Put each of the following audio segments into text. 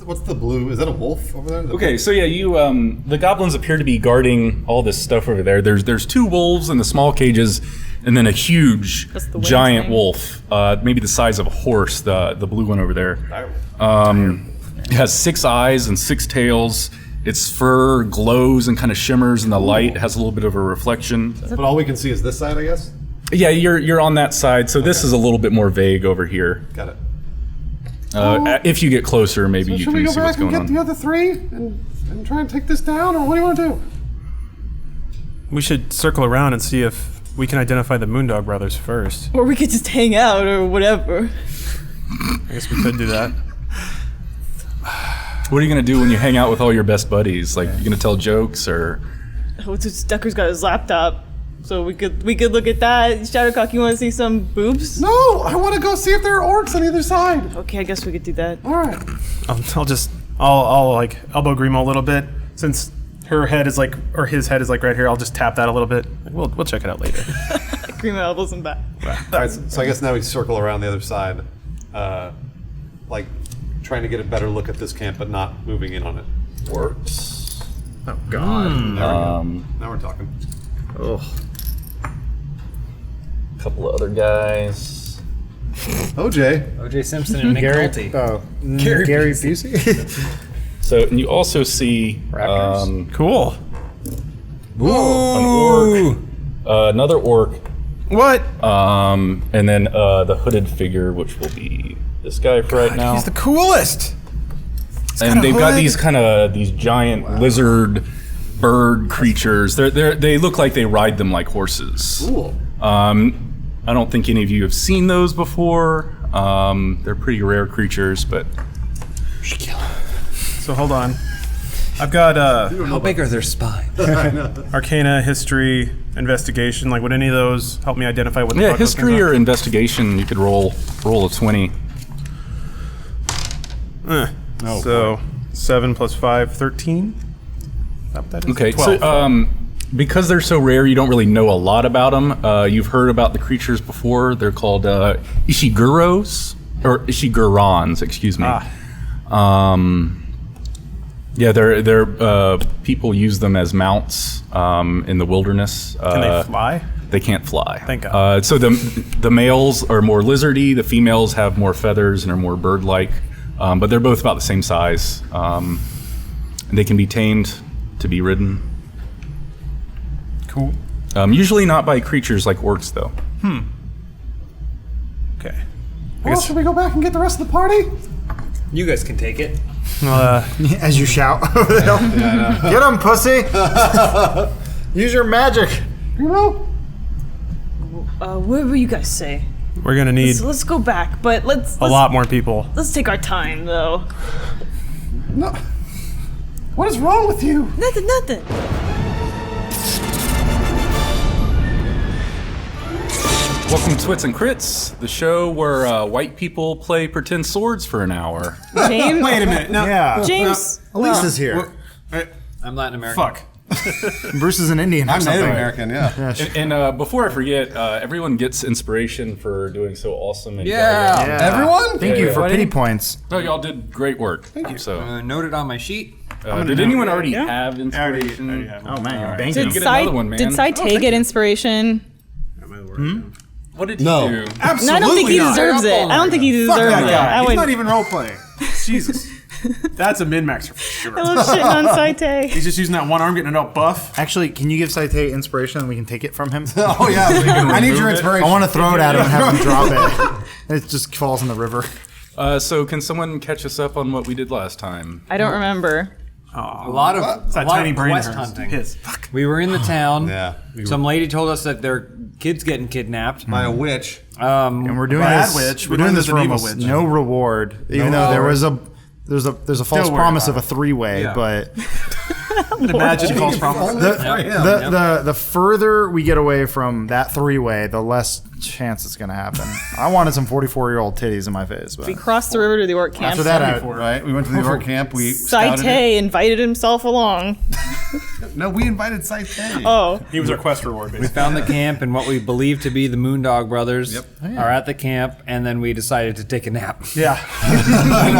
What's the blue? Is that a wolf over there? Okay, so yeah, the goblins appear to be guarding all this stuff over there. There's 2 wolves in the small cages, and then a huge giant wolf, maybe the size of a horse. The blue one over there. It has 6 eyes and 6 tails. Its fur glows and kind of shimmers in the light. It has a little bit of a reflection. But all we can see is this side, I guess? Yeah, you're on that side, so this is a little bit more vague over here. Got it. If you get closer, maybe you can see what's going on. Should we go back and get the other 3 and try and take this down, or what do you want to do? We should circle around and see if we can identify the Moondog brothers first. Or we could just hang out or whatever. I guess we could do that. What are you gonna do when you hang out with all your best buddies? Like, you gonna tell jokes or? Oh, Decker's got his laptop, so we could look at that. Shattercock, you want to see some boobs? No, I want to go see if there are orcs on either side. Okay, I guess we could do that. All right. I'll like elbow Grimo a little bit since her head is like, or his head is like right here. I'll just tap that a little bit. We'll check it out later. Grimo elbows him back. All right, so I guess now we circle around the other side, like trying to get a better look at this camp, but not moving in on it. Works. Oh God! Now we're talking. Oh. A couple of other guys. OJ Simpson and Nick Nolte. Gary Busey. So, and you also see Cool. an orc, another orc, What? and then the hooded figure, which will be this guy for right now. He's the coolest. And they've got these giant lizard bird creatures. They look like they ride them like horses. Cool. I don't think any of you have seen those before. They're pretty rare creatures, but So hold on. I've got How big are their spines? Arcana, History, Investigation. Like, would any of those help me identify what the fuck those history things or are? investigation. You could roll a 20. So 7 plus 5, 13. Is that what that is? Okay, 12. so because they're so rare, you don't really know a lot about them. You've heard about the creatures before. They're called Ishiguros, or Ishigurons, excuse me. Yeah, they're people use them as mounts in the wilderness. Can they fly? They can't fly. Thank God. So the males are more lizardy. The females have more feathers and are more bird-like. But they're both about the same size. And they can be tamed to be ridden. Cool. Usually not by creatures like orcs, though. Okay. Well, should we go back and get the rest of the party? You guys can take it. As you shout over the hill. Get him, pussy! Use your magic. You know? Whatever you guys say. We're gonna need Let's go back, but let's a lot more people. Let's take our time, though. No. What is wrong with you? Nothing. Welcome to Twits and Crits, the show where white people play pretend swords for an hour. James. Wait a minute. No. Yeah. James. Elise is here. I'm Latin American. Fuck. Bruce is an Indian. I'm Native American, yeah. And before I forget, everyone gets inspiration for doing so awesome. And Yeah. Everyone? Thank you for pity points. No, y'all did great work. Thank you. So, Noted on my sheet. did anyone already have inspiration? I already have Oh man, you're Right. banking. Get another one, man. Did Saite get inspiration? What did he No. do? Absolutely No, I don't think he not. deserves it. I don't think he Fuck deserves that it. guy. I He's would. not even role playing. Jesus. That's a min-maxer for sure. I love shitting on Saite. He's just using that one arm, getting it all buff. Actually, can you give Saite inspiration and we can take it from him? Oh yeah, I need your inspiration. I want to throw it at him and have him drop it. It just falls in the river. So can someone catch us up on what we did last time? I don't remember. A lot of That a lot tiny of brain quest of hers. hunting. His. Fuck. We were in the town. Yeah. Some lady told us that their kid's getting kidnapped. By a witch. And we're doing Bad this. witch. We're We're doing doing this this for an evil almost witch. no reward, even though there's a false worry promise about of a three-way, Yeah. but Imagine false promise. the further we get away from that three-way, the less chance it's gonna happen. I wanted some 44-year-old titties in my face, but We crossed the river to the orc camp. After that, right? We went to the orc camp. We scouted it. Saite invited himself along. No, we invited Saite. Oh, He was our quest reward, We basically. found the camp, and what we believe to be the Moondog brothers Yep. are at the camp, and then we decided to take a nap. Yeah.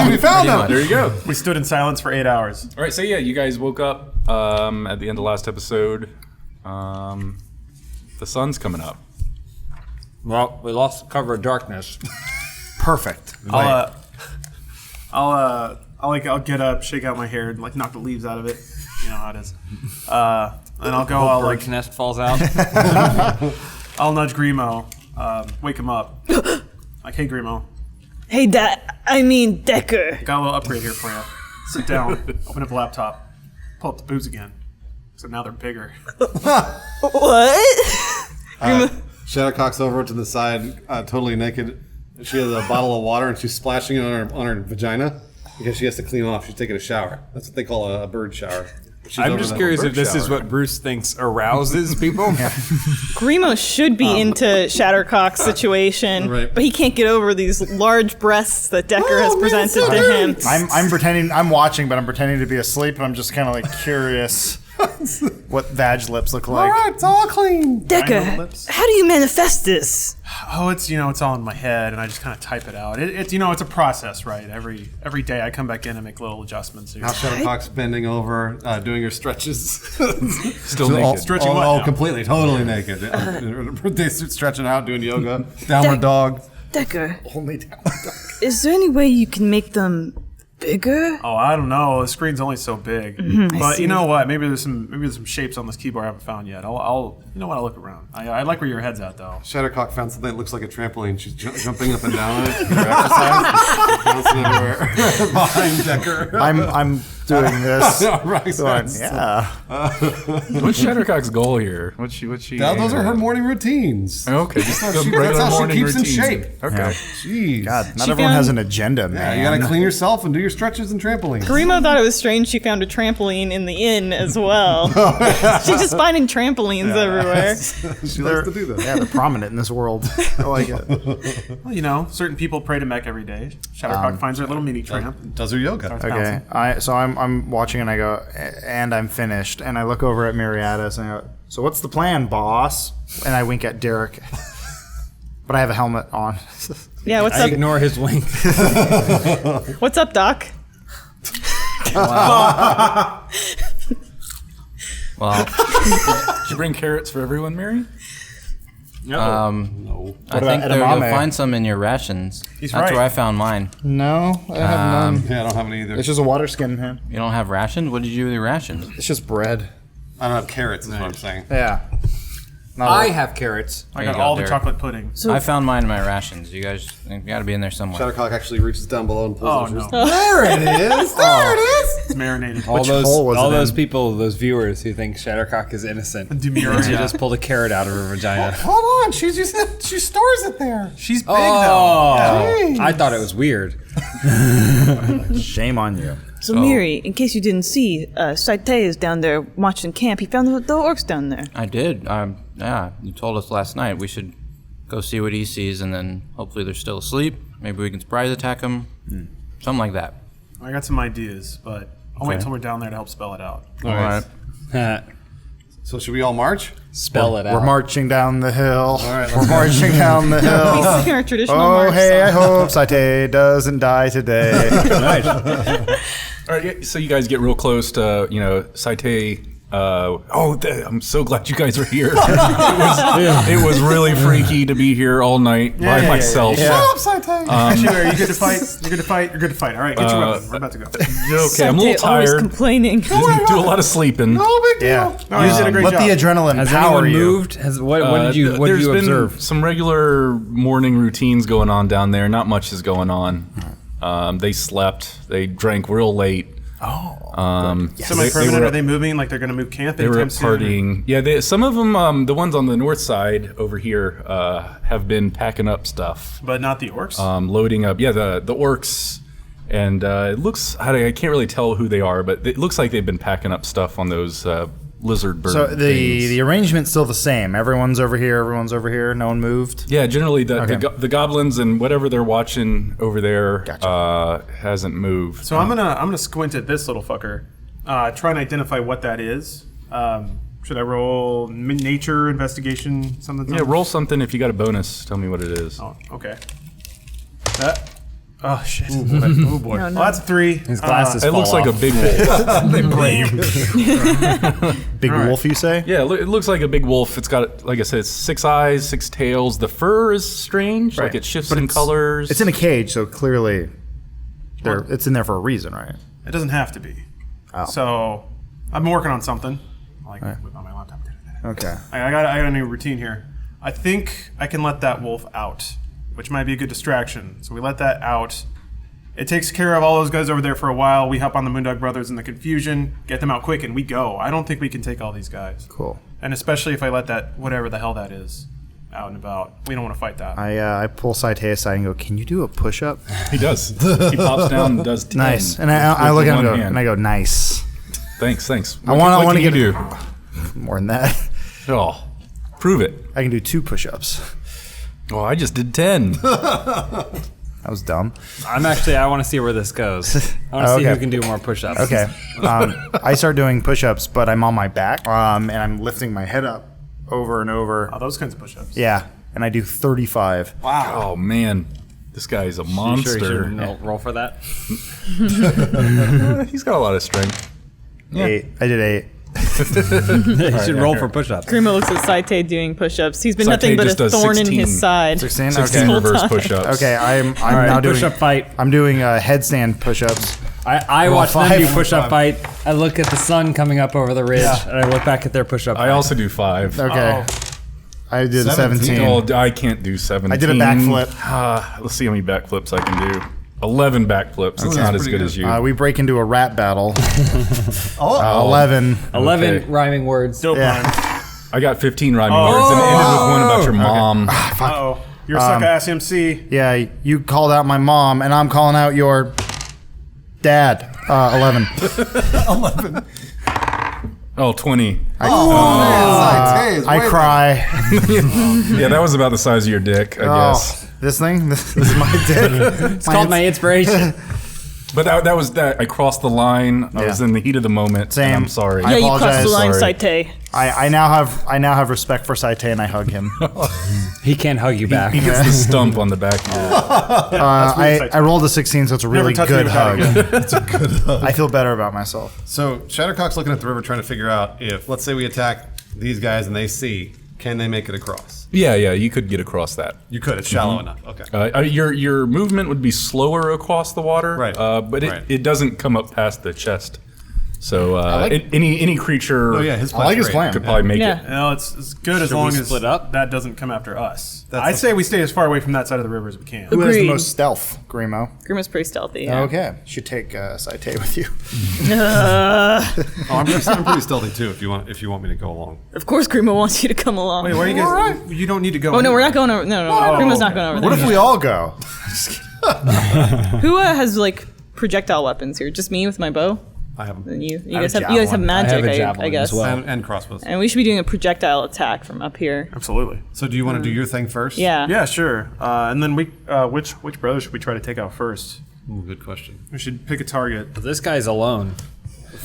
We found them. There you go. We stood in silence for 8 hours. All right, so yeah, you guys woke up at the end of last episode. The sun's coming up. Well, we lost the cover of darkness. Perfect. I'll get up, shake out my hair, and like knock the leaves out of it. You know how it is. And I'll go. I'll Bird's nest falls out. I'll nudge Grimo, wake him up. Like, hey Grimo, hey, Decker. got a little upgrade here for you. Sit down, open up the laptop, pull up the boobs again. So now they're bigger. What? Shattercock's over to the side, totally naked. She has a bottle of water and she's splashing it on her vagina because she has to clean off. She's taking a shower. That's what they call a bird shower. She's I'm over just the curious bird if this is shower. what Bruce thinks arouses people. Grimo should be into Shattercock's situation, Right. but he can't get over these large breasts that Decker has presented to him. I'm pretending. I'm watching, but I'm pretending to be asleep, and I'm just kind of like curious what vag lips look like. All right, it's all clean. Decker, lips. how do you manifest this? Oh, it's it's all in my head, and I just kind of type it out. It's it's a process, right? Every day I come back in and make little adjustments. Now Shattercock's bending over, doing her stretches. Still naked. Stretching all, what all now? completely, totally naked. They stretching out, doing yoga. Downward dog. Decker, Only downward dog. is there any way you can make them bigger? Oh, I don't know. The screen's only so big. But you know what? Maybe there's some shapes on this keyboard I haven't found yet. I'll I'll look around. I like where your head's at though. Shattercock found something that looks like a trampoline. She's jumping up and down on it for exercise. Bouncing everywhere behind Decker. I'm doing this. Right, Going, so- yeah. What's Shattercock's goal here? What's she? Now, those are her morning routines. Okay, just how the she- regular that's how she morning keeps in routines. shape. Okay. Yeah. Jeez. God, not She everyone has found- an agenda, Yeah, man. you gotta clean yourself and do your stretches and trampolines. Grimo thought it was strange she found a trampoline in the inn as well. She's just finding trampolines everywhere. She likes to do that. Yeah, they're prominent in this world. I like it. Well, certain people pray to Mech every day. Shattercock finds her little mini tramp. Does her yoga. Okay, I'm watching and I go, and I'm finished, and I look over at Miriatis and I go, so what's the plan, boss? And I wink at Derek, but I have a helmet on. Yeah, what's I up? ignore his wink. What's up, Doc? Well, Did you bring carrots for everyone, Mary? I think about you'll edamame? find some in your rations. He's That's right. where I found mine. No, I have none. Yeah, I don't have any either. It's just a water skin, man. You don't have rations? What did you do with your rations? It's just bread. I don't have carrots, is what I'm saying. Yeah. Not I a- have carrots. I There you got go, all the Derek. chocolate pudding. I found mine in my rations. You guys got to be in there somewhere. Shattercock actually reaches down below and Oh pulls no, it. There it is! There it is! it's marinated. All hole was it those in? people, those viewers who think Shattercock is innocent. Demure. She just pulled a carrot out of her vagina. Hold on, she stores it there. She's big Oh, I thought it was weird. Shame on you. So, Miri, in case you didn't see, Saite is down there watching camp. He found the orcs down there. I did. Yeah, you told us last night we should go see what he sees, and then hopefully they're still asleep. Maybe we can surprise attack them. Something like that. though. I got some ideas, but I'll wait until we're down there to help spell it out. All right. So should we all march? Spell it out. We're marching down the hill. All right, We're marching down the hill. He's our traditional Oh, march hey, I song. hope Saite doesn't die today. All right, yeah, so you guys get real close to, Saite. I'm so glad you guys are here. It was really freaky to be here all night by myself. Actually, Mary, you good to fight? You're good to fight? You're good to fight. All right, get your weapon. We're about to go. Okay, I'm a little Saite always tired. complaining. Didn't do a lot of sleeping. Yeah. No, you did a great Let job. the adrenaline Has power anyone you. moved? What did you There's been observe? some regular morning routines going on down there. Not much is going on. They slept. They drank real late. Semi-permanent? Are they moving? Like they're going to move camp They were anytime soon? partying. Yeah, some of them, the ones on the north side over here, have been packing up stuff, But not the orcs? loading up. Yeah, the orcs, and it looks. I can't really tell who they are, but it looks like they've been packing up stuff on those lizard bird. So things. the arrangement's still the same. Everyone's over here. Everyone's over here. No one moved. Yeah, generally Okay. the goblins and whatever they're watching over there hasn't moved. So I'm gonna squint at this little fucker, try and identify what that is. Should I roll nature, investigation, something? Yeah, roll something if you got a bonus. Tell me what it is. Oh, okay. Oh shit! Oh boy! No, no. Well, that's a 3. His glasses It fall looks like a off. big wolf. Big wolf, you say? Yeah, it looks like a big wolf. It's got, like I said, it's 6 eyes, 6 tails. The fur is strange, like Right. it shifts But in it's- colors. It's in a cage, so clearly, it's in there for a reason, right? It doesn't have to be. Oh. So I'm working on something. I like whip on my laptop. Okay. I got a new routine here. I think I can let that wolf out, which might be a good distraction. So we let that out. It takes care of all those guys over there for a while. We hop on the Moondog Brothers in the confusion, get them out quick, and we go. I don't think we can take all these guys. Cool. And especially if I let that, whatever the hell that is, out and about. We don't want to fight that. I pull Saite aside and go, "Can you do a push-up?" He does. He pops down and does 10. Nice. And I look with at him one and hand. I go, "Nice." Thanks. I want to you get do. more than that. Oh, prove it. I can do 2 push-ups. Oh, I just did 10. That was dumb. I want to see where this goes. I want to see who can do more push-ups. Okay. I start doing push-ups, but I'm on my back, and I'm lifting my head up over and over. Oh, those kinds of push-ups. Yeah, and I do 35. Oh, man. This guy's a monster. You sure you should roll for that? He's got a lot of strength. 8. I did 8. You should roll for push-ups. Grima looks at Saite doing push-ups. He's been Saite nothing but just a does thorn in 16. his side. 16? 16 Okay. reverse time. push-ups. Okay, I'm All right, now doing push-up fight. I'm doing headstand push-ups. I Roll watch them 5. do push-up fight. I look at the sun coming up over the ridge, and I look back at their push-up I fight. also do 5. Okay. I did 17. Oh, I can't do 17. I did a backflip. Let's see how many backflips I can do. 11 backflips. It's not as pretty good good. as you. We break into a rap battle. Oh, 11. 11 Okay. rhyming words. Still Yeah. I got 15 rhyming words and it ended with one about your mom. Uh-oh. You're a suck-ass MC. Yeah, you called out my mom, and I'm calling out your dad. 11. Oh, 20. I cry. Yeah, that was about the size of your dick, I guess. This thing? This is my dick. It's called my inspiration. But that was that. I crossed the line. I was in the heat of the moment. Same. And I'm sorry. I Yeah, you crossed the line, Sorry. Saite. I now have respect for Saite, and I hug him. He can't hug you back. He gets the stump on the back of you. I rolled a 16, so it's a really touch me good with that hug. again. it's a good hug. I feel better about myself. So Shattercock's looking at the river trying to figure out if, let's say we attack these guys and they see, can they make it across? Yeah, you could get across that. You could. It's shallow enough. Okay. Your movement would be slower across the water, Right. But Right. it doesn't come up past the chest. So like- any creature Oh yeah, his I like his great. plan. could probably make Yeah. it. No, it's good as Should long we as split up? that doesn't come after us. That's I'd the- say we stay as far away from that side of the river as we can. Who has the Agreed. most stealth, Grimo? Grima's pretty stealthy. Yeah. Okay, should take Saite with you. Oh, I'm pretty stealthy too. If you want me to go along. Of course, Grima wants you to come along. Wait, where are you guys? You don't need to go. Oh no, we're anywhere. not going over. No, Grima's not going over What there. if we all go? Who has like projectile weapons here? Just me with my bow. I have them. And you have guys a have javelin. magic. I have a I javelin guess. as well. And crossbows. And we should be doing a projectile attack from up here. Absolutely. So do you want to do your thing first? Yeah. Yeah, sure. And then we, which brother should we try to take out first? Ooh, good question. We should pick a target. This guy's alone.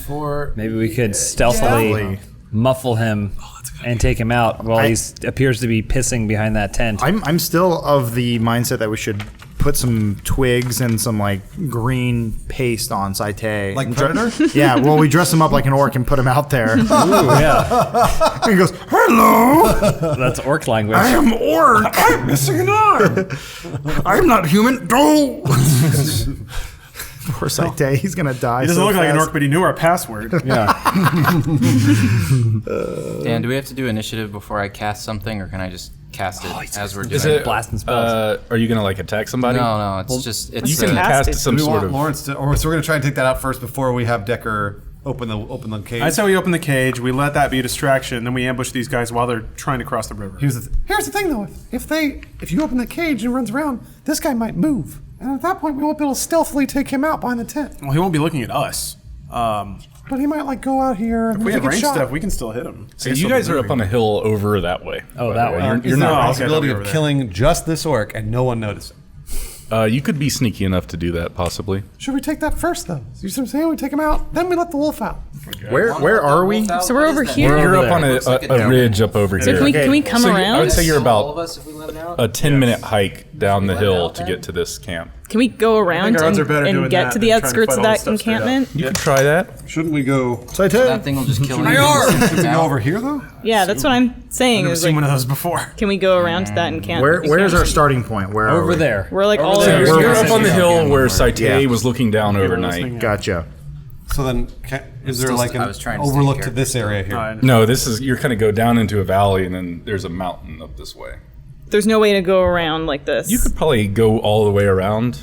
For Maybe we could stealthily muffle him and take him out while he appears to be pissing behind that tent. I'm still of the mindset that we should put some twigs and some like green paste on Saite. Like Predator? Yeah, well, we dress him up like an orc and put him out there. Ooh, yeah. And he goes, "Hello, That's orc language. I am orc. I'm missing an arm. I'm not human. Go." Poor Saite, he's gonna die. He doesn't so look like an fast. orc, but he knew our password. Yeah. Dan, do we have to do initiative before I cast something, or can I just cast it as we're doing Is it Blasting spells. Are you gonna like attack somebody? No, it's just it's You can cast cast it. some we sort want of. Lawrence to, or so we're gonna try and take that out first before we have Decker open the cage. I'd say we open the cage, we let that be a distraction, then we ambush these guys while they're trying to cross the river. Here's the thing though. If you open the cage and he runs around, this guy might move, and at that point we won't be able to stealthily take him out behind the tent. Well, he won't be looking at us. But he might like go out here. If we have get range shot. stuff, we can still hit him. So you guys are up on a hill over that way. Oh, that way. You're Is there a not. possibility over of there. killing just this orc and no one noticing? You could be sneaky enough to do that, possibly. Should we take that first, though? You see what I'm saying? We take him out, then we let the wolf out. Where are we? So we're over here. You're up on Looks like a ridge up over So here. can we come So around? I would say you're All of about us if we let him out. a 10-minute hike down the let it hill out to then? get to this camp. Can we go around our odds are better and doing get that to the than trying to outskirts fight of all that this stuff straight up. encampment? You could try that. Shouldn't we go? That thing will just kill him. Shouldn't we go over here though? Yeah, that's what I'm saying. I've never Is seen like, one of those before. can we go around to that encampment? Where's our starting point? Where are Over we? there. We're like all there. over So We're you're here. up on the Yeah. hill where Yeah. Saite was looking down overnight. listening. Gotcha. So then, is there Still- like I an was trying to stay overlook in to this area here? No, this is you're kind of go down into a valley and then there's a mountain up this way. There's no way to go around like this. You could probably go all the way around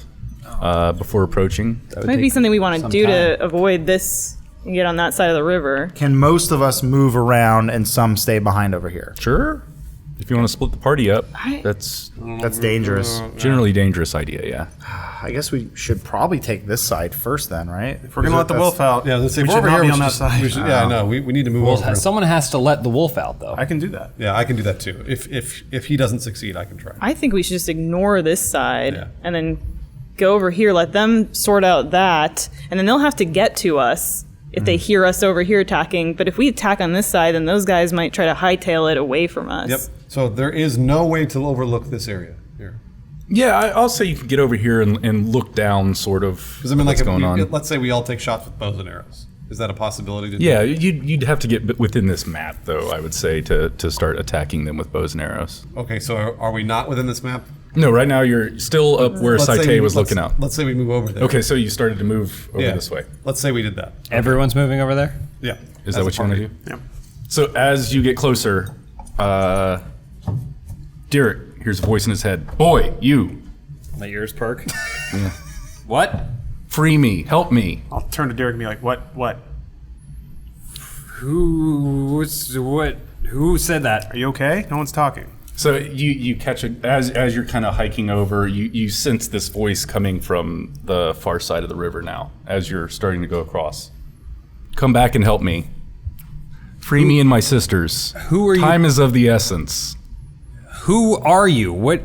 before approaching. Might be something we want to do to avoid this and get on that side of the river. Can most of us move around and some stay behind over here? Sure. If you want to split the party up, I- that's That's dangerous. generally a dangerous idea, yeah. I guess we should probably take this side first then, right? If we're gonna let the wolf out, Yeah, let's say we we're should over not here. be We on should that just, side. we should, yeah, I know. We need to move Well, over. someone has to let the wolf out, though. I can do that. Yeah, I can do that too. If he doesn't succeed, I can try. I think we should just ignore this side Yeah. and then go over here, let them sort out that, and then they'll have to get to us if they hear us over here attacking. But if we attack on this side, then those guys might try to hightail it away from us. Yep. So there is no way to overlook this area here. Yeah, I'll say you can get over here and look down, sort of. Because I mean, what's like, going on. let's say we all take shots with bows and arrows. Is that a possibility? To Yeah, do? you'd have to get within this map, though. I would say to start attacking them with bows and arrows. Okay. So are we not within this map? No, right now you're still up where Let's say Saite was looking out. Let's say we move over there. Okay, so you started to move over Yeah. this way. Let's say we did that. Everyone's moving over there? Yeah. Is As that a what you want to party. do? Yeah. So as you get closer, Derek hears a voice in his head. Boy, you, My ears perk. What? free me, help me. I'll turn to Derek and be like, "What? Who said that? Are you okay? No one's talking." So you catch it as you're kind of hiking over. You sense this voice coming from the far side of the river now. As you're starting to go across, come back and help me. Free me and my sisters. Who are you? Time is of the essence. Who are you? What?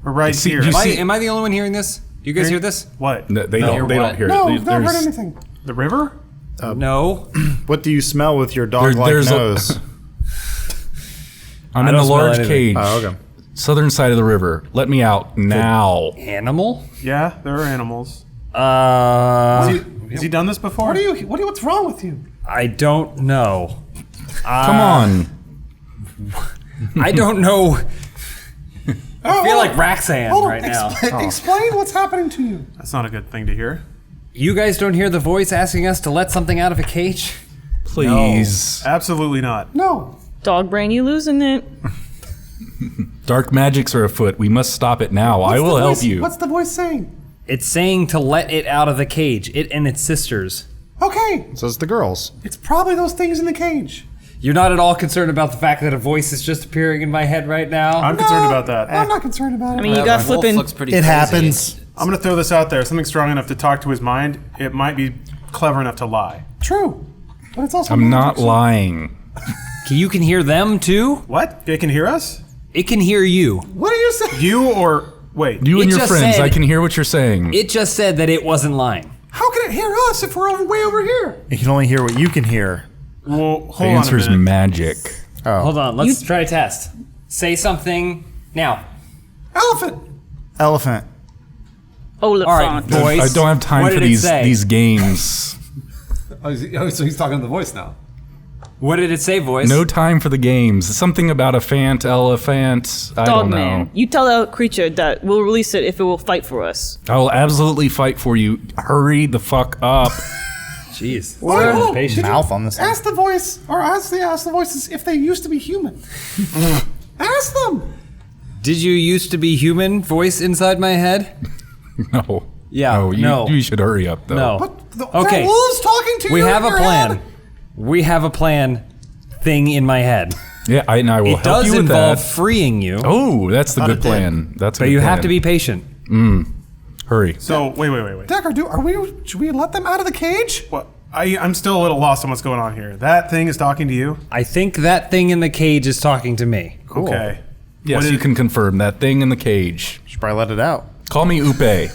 We're right see- here. you see- Am I the only one hearing this? Do you guys hear this? What? No, they No, don't. They what? don't hear No, it. I've not heard There's- anything. The river? No. What do you smell with your dog-like there's a- nose? I'm I in the don't smell large anything. cage, Oh, okay. southern side of the river. Let me out now. Animal? Yeah, there are animals. Has he done this before? What's wrong with you? I don't know. Come on. I don't know. I feel like Hold Raxan on, right now. Explain what's happening to you. That's not a good thing to hear. You guys don't hear the voice asking us to let something out of a cage? Please. Absolutely not. No. Dog brain, you losing it. Dark magics are afoot. We must stop it now. I What's will the help voice- you. What's the voice saying? It's saying to let it out of the cage. It and its sisters. Okay, So it's the girls. it's probably those things in the cage. You're not at all concerned about the fact that a voice is just appearing in my head right now? I'm concerned about that. I'm not concerned about it. I mean, you got My wolf flipping. looks pretty It crazy. happens. I'm going to throw this out there. Something strong enough to talk to his mind. It might be clever enough to lie. True, but it's also. I'm magic, not so- lying. You can hear them too? What? They can hear us? It can hear you. What are you saying? You or wait? You and It your just friends, said- I can hear what you're saying. It just said that it wasn't lying. How can it hear us if we're way over here? You can only hear what you can hear. Well, the hold on a answer is minute. magic. Hold on, let's try a test. Say something now. Elephant. Elephant. Oliphant. All right, voice. I don't have time what for did it these say? these games. So he's talking to the voice now. What did it say, voice? No time for the games. Something about a fant, elephant. I Dog don't know. man, you tell that creature that we'll release it if it will fight for us. I will absolutely fight for you. Hurry the fuck up. Jeez. Wait, hold on. Did you Mouth on this thing. Ask the voice, or ask the voices if they used to be human. Ask them. Did you used to be human, voice inside my head? No. Yeah, No, no. you should hurry up though. There No. are Okay. wolves talking to We you. have in a your plan. head. We have a plan thing in my head. Yeah, and I will It help does you with involve that. freeing you, Oh, that's the thought good it did. plan. That's a but good you plan. have to be patient. Hurry. So wait. Decker, should we let them out of the cage? What? I'm still a little lost on what's going on here. That thing is talking to you? I think that thing in the cage is talking to me. Okay. Yes, you can confirm that thing in the cage. Should probably let it out. Call me Upe.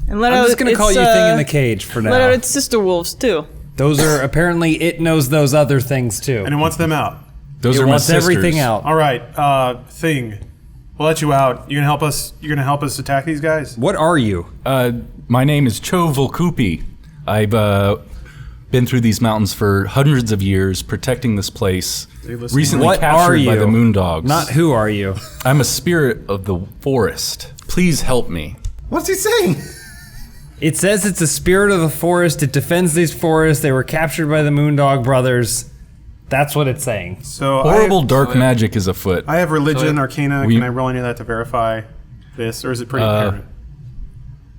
And let I'm out just gonna its, call you thing in the cage for now. Let out its sister wolves too. Those are apparently it knows those other things too. And it wants them out. Those It are my wants sisters. everything out. All right, thing. We'll let you out. You gonna help us? You're gonna help us attack these guys? What are you? My name is Cho Volkupi. I've been through these mountains for hundreds of years, protecting this place. Recently What are captured by you? the Moondogs. Not who are you? I'm a spirit of the forest. Please help me. What's he saying? It says it's a spirit of the forest. It defends these forests. They were captured by the Moondog brothers. That's what it's saying. So Horrible dark magic is afoot. I have religion, arcana. we- Can I roll any of that to verify this, or is it pretty apparent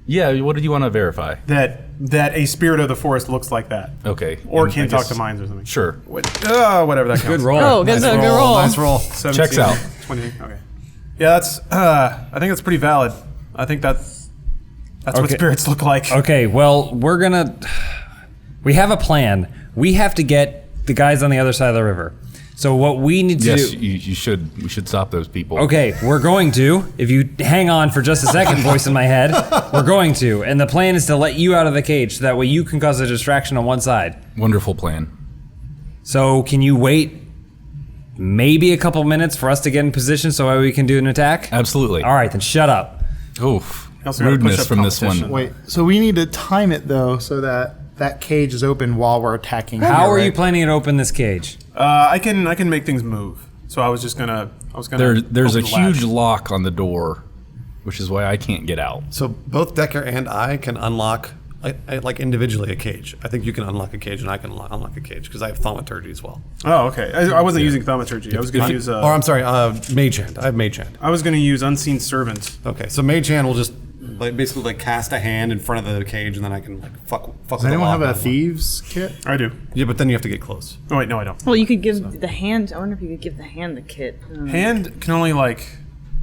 Yeah, what did you want to verify? that a spirit of the forest looks like that, Okay. or and can I talk guess- to minds or something? Sure. Whatever that counts. Good roll. Oh, good roll. Nice roll. 17, Checks out. 20. Okay. Yeah, that's. I think that's pretty valid. I think that's what Okay. spirits look like. Okay, well, we have a plan. We have to get the guys on the other side of the river. So what we need to Yes, do... you should. We should stop those people. Okay, we're going to. If you hang on for just a second, voice in my head, we're going to. And the plan is to let you out of the cage so that way you can cause a distraction on one side. Wonderful plan. So can you wait maybe a couple minutes for us to get in position so we can do an attack? Absolutely. All right, then shut up. Oof. Also gotta push Rudeness up from this one. competition. Wait, so we need to time it though, so that cage is open while we're attacking. How here, are you right? planning to open this cage? I can make things move. So I was gonna. There's a open the latch. huge lock on the door, which is why I can't get out. So both Decker and I can unlock, like individually, a cage. I think you can unlock a cage, and I can unlock a cage because I have thaumaturgy as well. Oh, okay. I wasn't using thaumaturgy. I was gonna use. Or I'm sorry, Mage Hand. I have Mage Hand. I was gonna use unseen servant. Okay, so Mage Hand will just basically cast a hand in front of the cage, and then I can fuck with Does the anyone lock have a and unlock. thieves kit? I do. Yeah, but then you have to get close. Oh wait, no, I don't. Well, you could give the hand. I wonder if you could give the hand the kit. Hand can only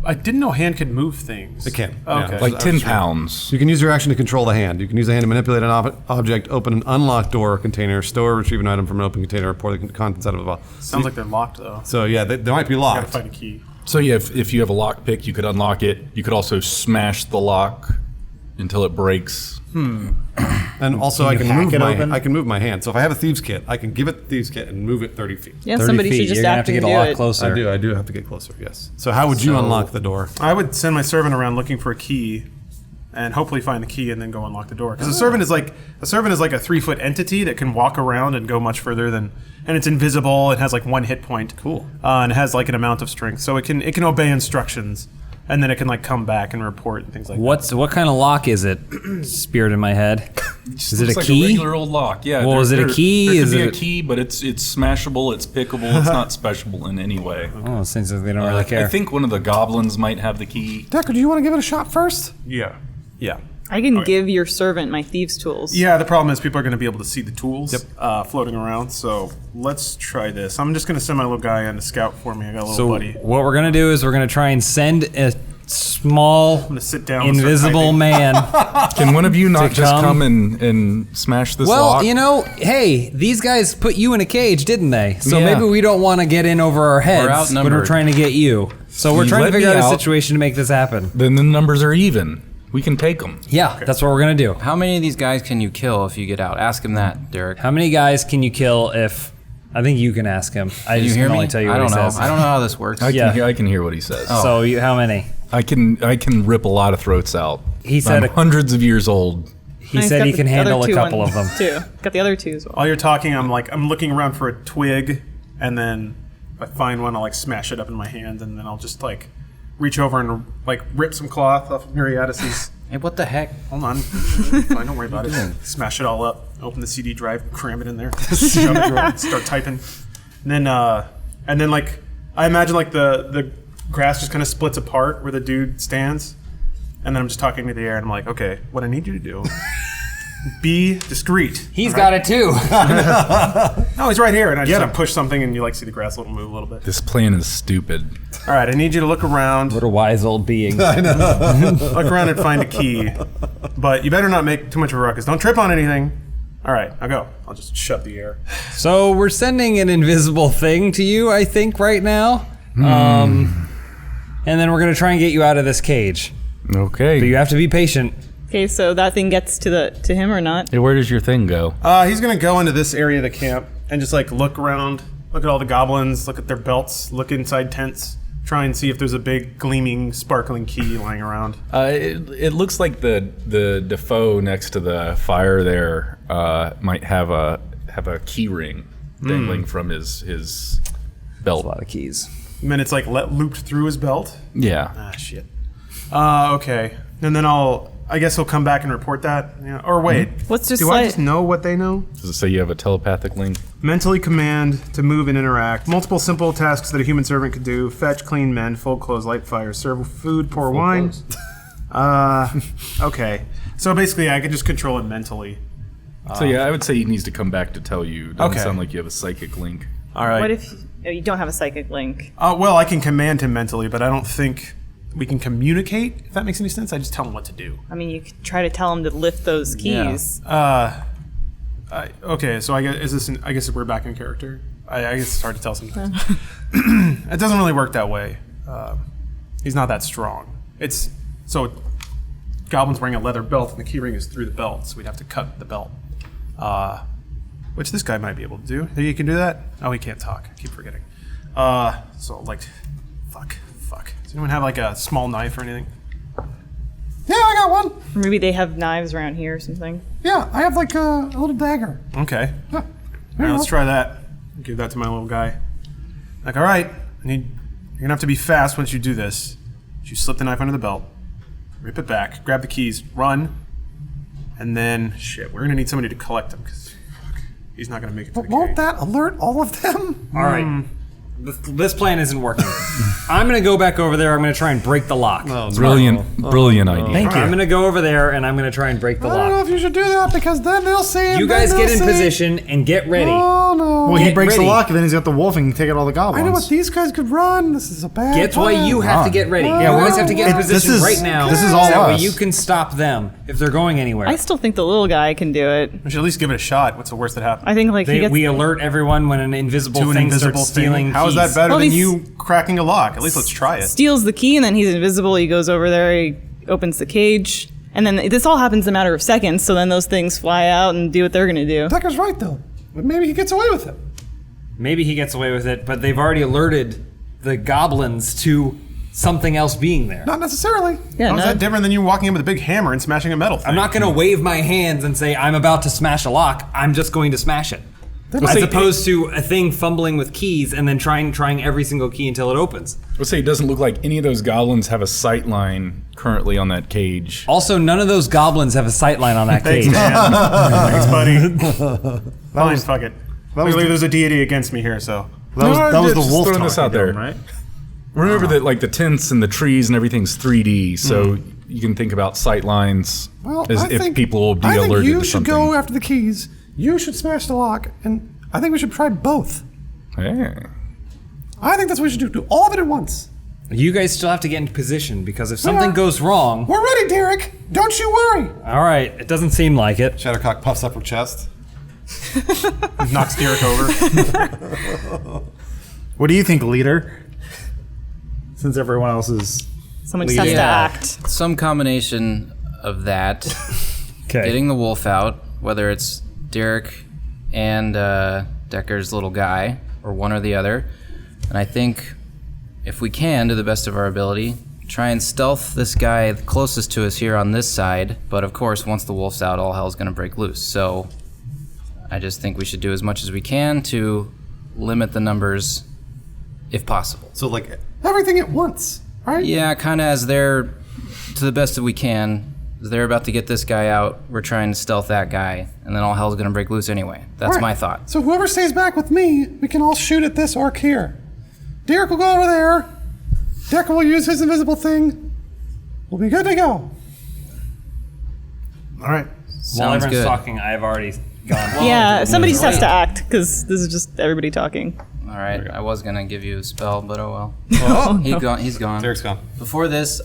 I didn't know hand could move things. It can. Oh, yeah. okay. Like 10 pounds. You can use your action to control the hand. You can use the hand to manipulate an object, open an unlocked door or container, store or retrieve an item from an open container, or pour the contents out of a bottle. Sounds like they're locked though. So yeah, they might be Gotta locked. find a key. So yeah, if you have a lock pick, you could unlock it. You could also smash the lock until it breaks. And also, I you can hack move it open? I can move my hand. So if I have a thieves kit, I can give it the thieves kit and move it 30 feet. Yeah, 30 somebody feet. should just You're gonna have to actively get a do lot it. closer. I do have to get closer. Yes. So how would you unlock the door? I would send my servant around looking for a key, and hopefully find the key, and then go unlock the door. Because a servant is like a 3-foot entity that can walk around and go much further than, and it's invisible. It has like 1 hit point. Cool. And it has like an amount of strength, so it can obey instructions, and then it can like come back and report and things like that. What kind of lock is it? Spirit in my head. Is it Looks a like key? a regular old lock. Yeah. Well, is it a key? There Is could be it a key, but it's smashable. It's pickable. It's not special in any way. Oh, it seems like they don't really care. I think one of the goblins might have the key. Decker, do you want to give it a shot first? Yeah. Yeah. I can give your servant my thieves' tools. Yeah, the problem is people are going to be able to see the tools floating around. So let's try this. I'm just going to send my little guy in to scout for me. I got a little So buddy. what we're gonna do is we're gonna try and send a small, I'm going to sit down. and start invisible typing. man. Can one of you not To just come- come and smash this Well, lock? you know, hey, these guys put you in a cage, didn't they? So Yeah. maybe we don't want to get in over our heads when we're outnumbered. trying to get you. So we're You trying to let figure me out a out. situation to make this happen. Then the numbers are even. We can take them. Yeah, that's what we're gonna do. How many of these guys can you kill if you get out? Ask him that, Derek. How many guys can you kill if? I think you can ask him. I Can you just hear can me? only tell you I what don't he know. says. I don't know how this works. I can hear what he says. So how many? I can rip a lot of throats out. He said I'm hundreds of years old. He And he's said got he the can handle other a two couple of them. ones, too. Got the other two as well. While you're talking, I'm looking around for a twig, and then if I find one, I'll smash it up in my hand, and then I'll just reach over and rip some cloth off of Muriatis's. Hey, what the heck? Hold on. Fine, don't worry about it. Smash it all up. Open the CD drive, cram it in there, shove it, start typing. And then I imagine the grass just kind of splits apart where the dude stands, and then I'm just talking to the air, and I'm like, okay, what I need you to do, be discreet. He's got it too. No, he's right here, and I just push something, and you see the grass move a little bit. This plan is stupid. All right, I need you to look around. What a wise old being. Look around and find a key. But you better not make too much of a ruckus. Don't trip on anything. All right, I'll go. I'll just shut the air. So we're sending an invisible thing to you, I think, right now. And then we're gonna try and get you out of this cage. Okay. But you have to be patient. Okay, so that thing gets to him or not? Hey, where does your thing go? He's gonna go into this area of the camp and just like look around, look at all the goblins, look at their belts, look inside tents, try and see if there's a big gleaming, sparkling key lying around. It looks like the Defoe next to the fire there might have a key ring dangling from his belt. A lot of keys. And then it's like looped through his belt. Yeah. Ah, shit. Okay. And then I guess he'll come back and report that. Yeah. Or wait. What's this Do I just know what they know? Does it say you have a telepathic link? Mentally command to move and interact. Multiple simple tasks that a human servant could do. Fetch, clean men, fold clothes, light fire, serve food, pour wine. Okay. So basically I could just control it mentally. So yeah, I would say he needs to come back to tell you. Doesn't Okay. sound like you have a psychic link. All right. What if you don't have a psychic link? Well, I can command him mentally, but I don't think we can communicate, if that makes any sense. I just tell him what to do. I mean, you could try to tell him to lift those keys. Okay, so I guess we're back in character. I guess it's hard to tell sometimes. It doesn't really work that way. He's not that strong. Goblin's wearing a leather belt, and the key ring is through the belt, so we'd have to cut the belt. Which this guy might be able to do. Think he can do that? Oh, he can't talk. I keep forgetting. Fuck. Does anyone have like a small knife or anything? Yeah, I got one. Or maybe they have knives around here or something. Yeah, I have like a little dagger. Okay. Yeah. All right, let's try that. Give that to my little guy. Like, all right, you're gonna have to be fast once you do this. You slip the knife under the belt, rip it back, grab the keys, run, and then we're gonna need somebody to collect them because he's not gonna make it to But the won't cage. that alert all of them? All right. This plan isn't working. I'm gonna go back over there. I'm gonna try and break the lock. Brilliant idea. Thank you. I'm gonna go over there and I'm gonna try and break the I don't know lock. if you should do that because then they'll see. You guys get in position and get ready. Oh no! Well, he Get breaks ready. the lock, and then he's got the wolf and can take out all the goblins. I know what these guys could run. This is a bad. Get why plan. you have to get ready. Yeah, You we guys have to get in don't- position this is- right now. this is all so that way us. you can stop them if they're going anywhere. I still think the little guy can do it. We should at least give it a shot. What's the worst that happens? I think like he gets. We alert everyone when an invisible To an thing invisible starts stealing thing. How is that keys. better Well, than he's- you cracking a lock? At least let's try it. steals the key and then he's invisible. He goes over there, he opens the cage, and then this all happens in a matter of seconds. So then those things fly out and do what they're gonna do. Decker's right though. But maybe he gets away with it. Maybe he gets away with it, but they've already alerted the goblins to something else being there. Not necessarily. Yeah, How is no. that different than you walking in with a big hammer and smashing a metal thing? I'm not going to wave my hands and say I'm about to smash a lock. I'm just going to smash it. As say- opposed to a thing fumbling with keys and then trying every single key until it opens. Let's say it doesn't look like any of those goblins have a sight line currently on that cage. Also, none of those goblins have a sight line on that Thanks, cage. man. Thanks, buddy. Fine, fuck it. was Clearly the- there's a deity against me here, so. That was just the wolf throwing this talking out to there. him, right? Remember that like the tents and the trees and everything's 3D, so you can think about sight lines Well, as I if think, people will be I think alerted you to should something. go after the keys. You should smash the lock, and I think we should try both. Hey. I think that's what we should do. Do all of it at once. You guys still have to get into position because if something are. goes wrong, We're ready, Derek. Don't you worry. all right, it doesn't seem like it. Shattercock puffs up her chest. Knocks Derek over. What do you think, leader? Since everyone else is Someone just has to act. Some combination of that, Okay. getting the wolf out, whether it's Derek and Decker's little guy, or one or the other. And I think if we can, to the best of our ability, try and stealth this guy closest to us here on this side. But of course, once the wolf's out, all hell's gonna break loose. So I just think we should do as much as we can to limit the numbers if possible. So like, Everything at once, right? Yeah, kind of as they're, to the best that we can, as they're about to get this guy out, we're trying to stealth that guy, and then all hell's gonna break loose anyway. That's Right. my thought. So whoever stays back with me, we can all shoot at this orc here. Derek will go over there. Decker will use his invisible thing. We'll be good to go. All right. While Sounds everyone's good. talking, I've already gone. Yeah, somebody just has to act because this is just everybody talking. All right, I was gonna give you a spell, but oh well. He's gone. Derek's gone. Before this,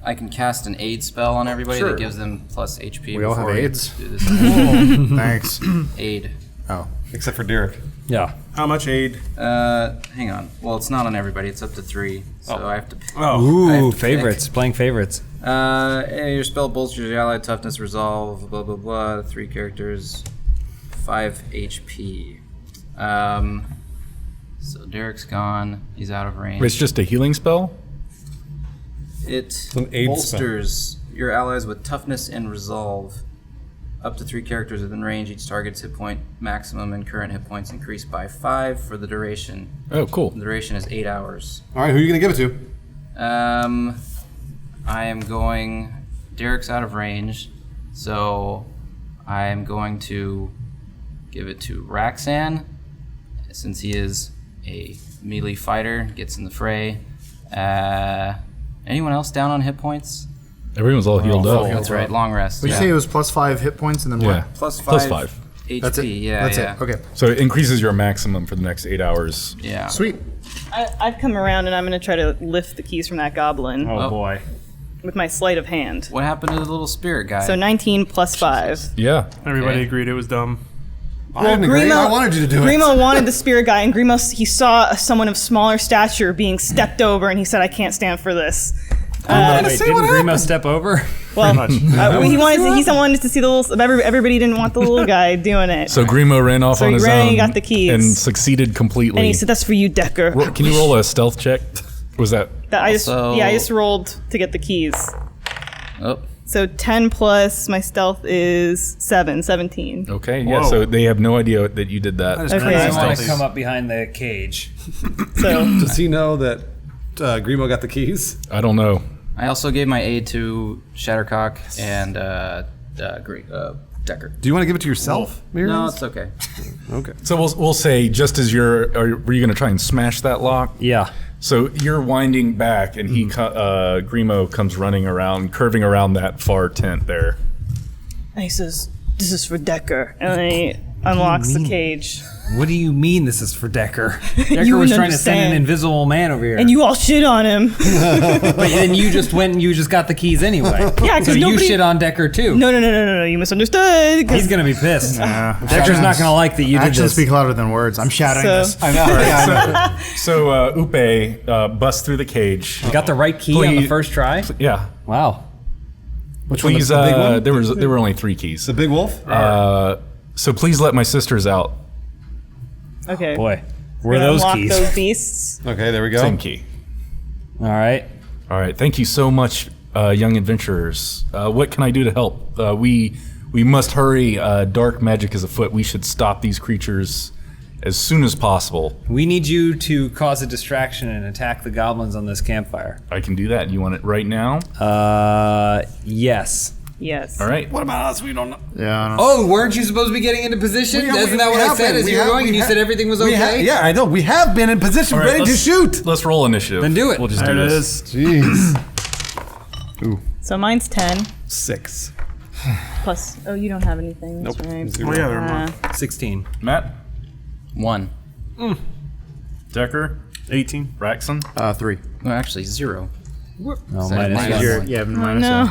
I can cast an aid spell on everybody Sure. that gives them plus HP. We all have before we aids? do this. Thanks. Aid. Oh. Except for Derek. Yeah. How much aid? Hang on. Well, it's not on everybody. It's up to 3. So I have to. Oh, Ooh, to favorites. Playing favorites. Your spell bolsters your ally toughness, resolve, blah blah blah. 3 characters, 5 HP. So Derek's gone. He's out of range. It's just a healing spell? It an aid bolsters your allies with toughness and resolve. Up to 3 characters within range. Each target's hit point maximum and current hit points increase by 5 for the duration. Oh, cool. The duration is 8 hours. All right, who are you going to give it to? I am going. Derek's out of range, so I am going to give it to Raxan, since he is a melee fighter, gets in the fray. Anyone else down on hit points? Everyone's all healed up. That's right, long rest. Would you say it was +5 hit points and then Yeah. what? Plus 5. Plus 5. HP. That's it. Yeah, That's yeah. it. Okay. So it increases your maximum for the next 8 hours. Yeah. Sweet. I've come around and I'm going to try to lift the keys from that goblin Oh, boy. with my sleight of hand. What happened to the little spirit guy? So 19 plus 5. Yeah. everybody Okay. agreed it was dumb. I didn't agree. I wanted you to do Grimo it. wanted the spirit guy, and Grimo, he saw someone of smaller stature being stepped over, and he said, I can't stand for this. Wait, didn't Grimo step over? Well, he wanted to see the little. Everybody didn't want the little guy doing it. So Grimo ran off So on he his ran own and he got the keys. and succeeded completely. And he said, "That's for you, Decker." Can you roll a stealth check? Was that? I Also- just rolled to get the keys. Oh, So 10 plus my stealth is 17. Okay, yeah, Whoa. so they have no idea that you did that. That is Okay. crazy. I want to Stealthy. come up behind the cage. So Does he know that Grimo got the keys? I don't know. I also gave my aid to Shattercock and Decker. Do you want to give it to yourself, Miriam? No, it's okay. Okay. So we'll say just as were you going to try and smash that lock? Yeah. So you're winding back, and Grimo comes running around, curving around that far tent there. and he says, "This is for Decker," and then he unlocks the cage. What do you mean this is for Decker? Decker You was wouldn't trying to send an understand. invisible man over here. And you all shit on him. but then you just went and you just got the keys anyway. Yeah, 'cause so you nobody- shit on Decker too. No, you misunderstood. 'cause- He's gonna be pissed. Decker's not gonna like that you did Actions this. speak louder than words. I'm shouting So- this. I know. Yeah, I know. So Upe busts through the cage. You got the right key on the Please- first try. Yeah. Wow. Which one? Please, The big one? there were only 3 keys. The big wolf? So please let my sisters out. Okay. Boy, We're where are gonna those unlock keys? those beasts. Okay, there we go. Same key. All right. All right. Thank you so much, young adventurers. What can I do to help? We must hurry. Dark magic is afoot. We should stop these creatures as soon as possible. We need you to cause a distraction and attack the goblins on this campfire. I can do that. You want it right now? Yes. Yes. All right. What about us? We don't know. Yeah. I don't know. Oh, weren't you supposed to be getting into position? Isn't that what I said as you were going? And you said everything was okay? Yeah, I know. We have been in position, All right, ready to let's- shoot. Let's roll initiative. Then do it. We'll just There do it this. is. Jeez. So mine's 10 6. plus. Oh, you don't have anything. That's right. Oh, yeah, they're more. 16. Matt, 1. Decker, 18. Raxon. 3. No, actually 0. Oh, So minus minus one. one. Yeah, Oh, minus no. one.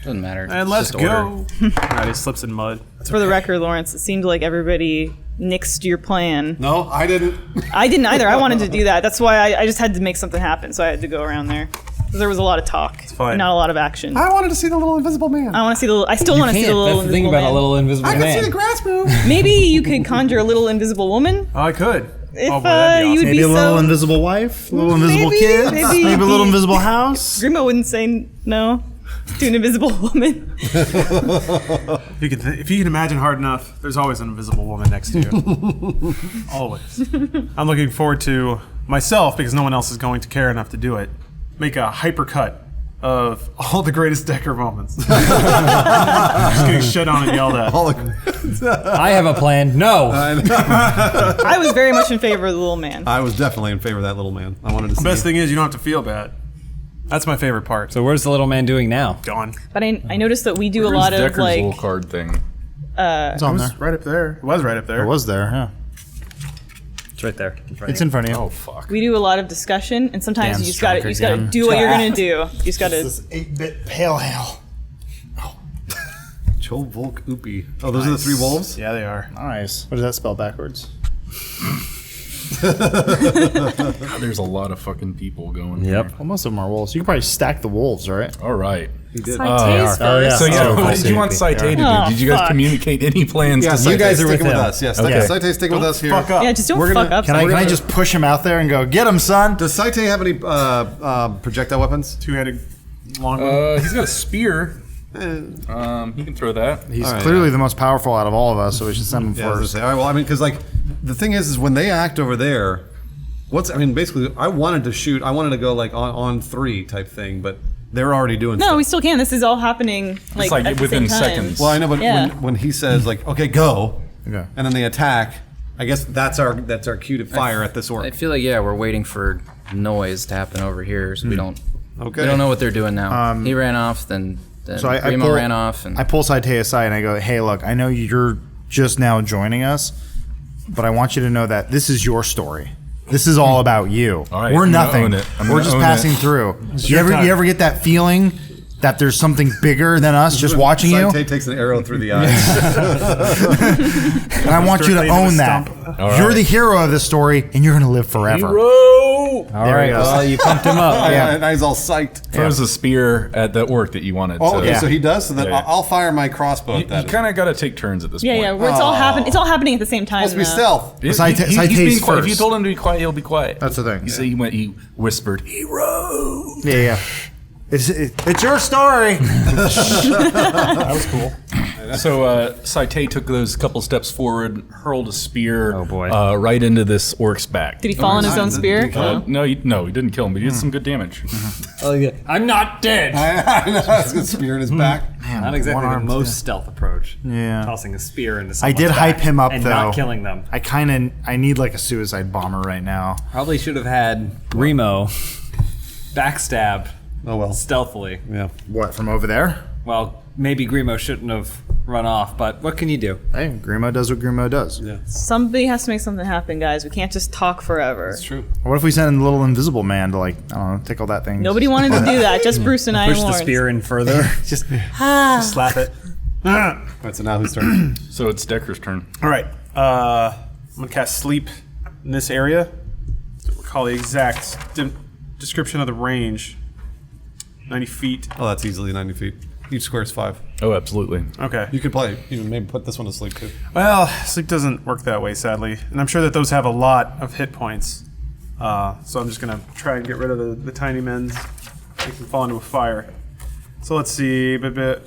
Doesn't matter. And It's let's just order. go. Alright, he slips in mud. For the record, Lawrence, it seemed like everybody nixed your plan. No, I didn't. I didn't either. I wanted to do that. That's why I just had to make something happen. So I had to go around there. 'Cause there was a lot of talk, fine. not a lot of action. I wanted to see the little invisible man. I want to see the. I still want to see the Can't. little That's the thing invisible about man. a little invisible I can man. see the grass move. Maybe you could conjure a little invisible woman. Oh, I could. If Oh, boy, that'd be you would awesome. Maybe be a little so. invisible wife, a little Maybe, invisible kids, maybe maybe a little the- invisible house. Grimo wouldn't say no to an invisible woman. If you can imagine hard enough, there's always an invisible woman next to you. Always. I'm looking forward to myself, because no one else is going to care enough to do it, make a hypercut of all the greatest Decker moments. Just getting shit on and yelled at. I have a plan. No. I was very much in favor of the little man. I was definitely in favor of that little man. I wanted to see. The best thing is you don't have to feel bad. That's my favorite part. So where's the little man doing now? Gone. But I noticed that we do a Where's lot of Decker's like. little card thing. It's on It there. was right up there. It was right up there. It was there, yeah. It's right there. It's in front of you. Oh fuck. We do a lot of discussion, and sometimes Damn you just gotta Striker do what you're gonna do. You just gotta. This is 8-bit pale ale. Cho Volk Upi. Oh, those are the 3 wolves? Yeah, they are. Nice. What does that spell backwards? There's a lot of fucking people going. Yep. Well, most of them are wolves. You can probably stack the wolves, right? Here. All right. He did. Saite's first. Oh, yeah. So yeah, Oh, what did you want Saite to do? Oh, Did you guys fuck. communicate any plans Yeah, to Saite's you guys are with sticking with him. us. Yes, Okay. Saite's sticking with us here. Fuck up. Yeah, just don't We're fuck gonna- up. Can I just push him out there and go, get him, son? Does Saite have any projectile weapons? Two-headed long one. He's got a spear. He can throw that. He's All right, clearly the most powerful out of all of us, so we should send him Yeah, I was gonna first. say, all right, well, I mean, because like the thing is when they act over there, basically, I wanted to go like on 3 type thing, but they're already doing No, stuff. we still can. This is all happening like, like at the within same time. seconds. Well, I know, but Yeah. when he says like, okay, go, Okay. and then they attack, I guess that's our cue to fire at this orc. I feel like we're waiting for noise to happen over here, so we don't Okay. we don't know what they're doing now. He ran off, then So I Remo pull, ran off, and I pull Saite aside and I go, hey, look, I know you're just now joining us, but I want you to know that this is your story. This is all about you. All right, We're I'm gonna nothing. own it. I'm We're gonna just own passing it. through. You your ever time. you ever get that feeling that there's something bigger than us just watching you? Saite takes an arrow through the eyes. And I want you to Directly into own the that. stump. You're the hero of this story, and you're gonna live forever. All right. he goes. Well, you pumped him up. Yeah. And he's all psyched. Throws a spear at the orc that you wanted. Oh, to- okay, so he does. So then Yeah. I'll fire my crossbow You, at that. kind of got to take turns at this Yeah, point. yeah. It's all happening. It's all happening at the same time. Supposed to be though. stealth. He's Saite's being quiet. If you first. told him to be quiet, he'll be quiet. That's the thing. He whispered, "Hero." Yeah. It's your story. That was cool. So Saite took those couple steps forward, hurled a spear. Oh, boy. Right into this orc's back. Did he fall on his own spear? No, he didn't kill him, but he did some good damage. I'm not dead. I know. He's got a spear in his back. Not exactly the one-armed, most stealth approach. Yeah. Tossing a spear into I someone's did hype back him up and though. not killing them. I need like a suicide bomber right now. Probably should have had Remo backstab Oh well. stealthily. Yeah. What, from over there? Well, maybe Grimo shouldn't have run off, but what can you do? Hey, Grimo does what Grimo does. Yeah. Somebody has to make something happen, guys. We can't just talk forever. It's true. What if we send a little invisible man to like, I don't know, tickle that thing? Nobody wanted to do that. Just Bruce and I. Push and the Lawrence. spear in further. Just Slap it. All right, so now whose turn? So it's Decker's turn. All right. I'm gonna cast sleep in this area. To recall the exact description of the range. 90 feet. Oh, that's easily 90 feet. Each square is 5. Oh, absolutely. Okay. You could probably even maybe put this one to sleep too. Well, sleep doesn't work that way, sadly, and I'm sure that those have a lot of hit points. So I'm just gonna try and get rid of the tiny men's. Make them fall into a fire. So let's see. Die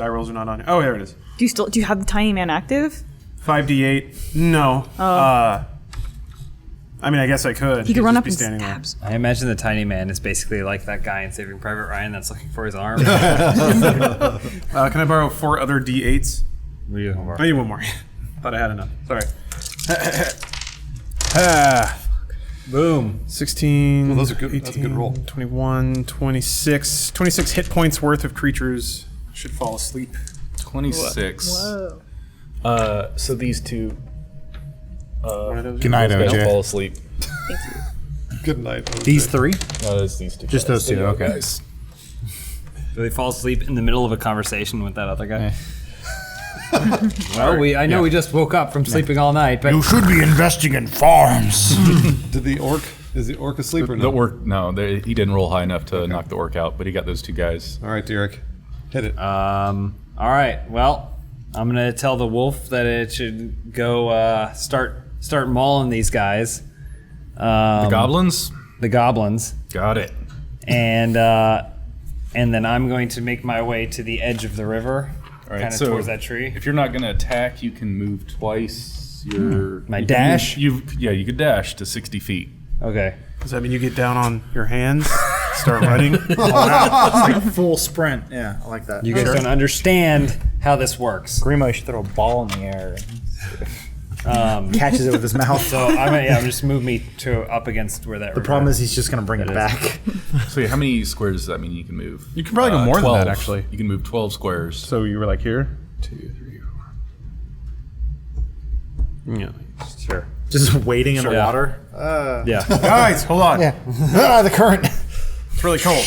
rolls are not on. Oh, here it is. Do you have the tiny man active? 5d8. No. I mean, I guess I could. He could He'd run just up be and standing there. stabs. I imagine the tiny man is basically like that guy in Saving Private Ryan that's looking for his arm. Can I borrow 4 other d8s? I need one more. Thought I had enough. Sorry. Boom. 16. Well, those are good. 18, That's a good roll. 21, 26. 26 hit points worth of creatures should fall asleep. 26. Whoa. So these two One of those. Good night, don't OJ. fall asleep. Good night. These 3? No, it's these two. Just guys. those two, There you go, okay. guys. Do they fall asleep in the middle of a conversation with that other guy? Well, I know we just woke up from sleeping all night, but You should be investing in farms. Is the orc asleep or The no? orc, no, he didn't roll high enough to knock the orc out, but he got those two guys. All right, Derek. Hit it. all right. Well, I'm gonna tell the wolf that it should go start mauling these guys. The goblins? The goblins. Got it. And then I'm going to make my way to the edge of the river, All right, kind of so towards that tree. if you're not going to attack, you can move twice. My you can dash? move- you could dash to 60 feet. Okay. Does that mean you get down on your hands, start running? Like full sprint. Yeah, I like that. You guys don't understand how this works. Grimo should throw a ball in the air. Catches it with his mouth. So I'm gonna just move me to up against where that. The problem is he's just going to bring it back. So how many squares does that mean you can move? You can probably go more than 12. that, actually. You can move 12 squares. So you were like here? 2, 3, 4. Yeah. Sure. Just waiting in the Yeah. water. Yeah. Guys, hold on. The current. It's really cold.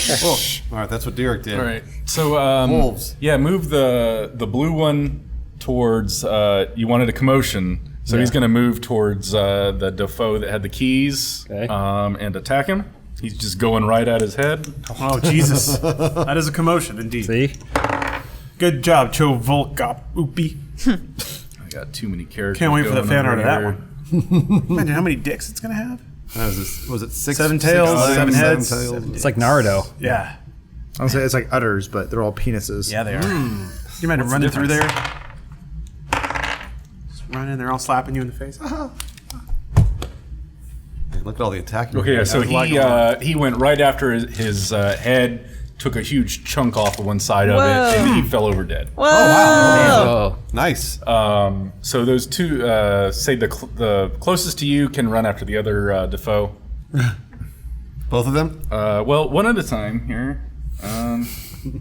All right, that's what Derek did. All right. So Wolves. Yeah, move the blue one towards. You wanted a commotion, so he's going to move towards the Defoe that had the keys, Okay. and attack him. He's just going right at his head. Oh, Jesus. That is a commotion, indeed. See? Good job, Cho Volkop Oopie. I got too many characters. Can't wait for the going fan over art of that here. one. Imagine how many dicks it's going to have. Was it 6? 7 tails, 7 heads. 7 tails. It's like Naruto. Yeah. I'll say it's like udders, but they're all penises. Yeah, they are. You imagine running through there? Just running, they're all slapping you in the face. Look at all the attacking. Okay, yeah, so That was a lot going on. he went right after his head, took a huge chunk off of one side of it, and he fell over dead. Whoa! Oh, Nice. So those two, say the closest to you can run after the other Defoe. Both of them? Well, one at a time here.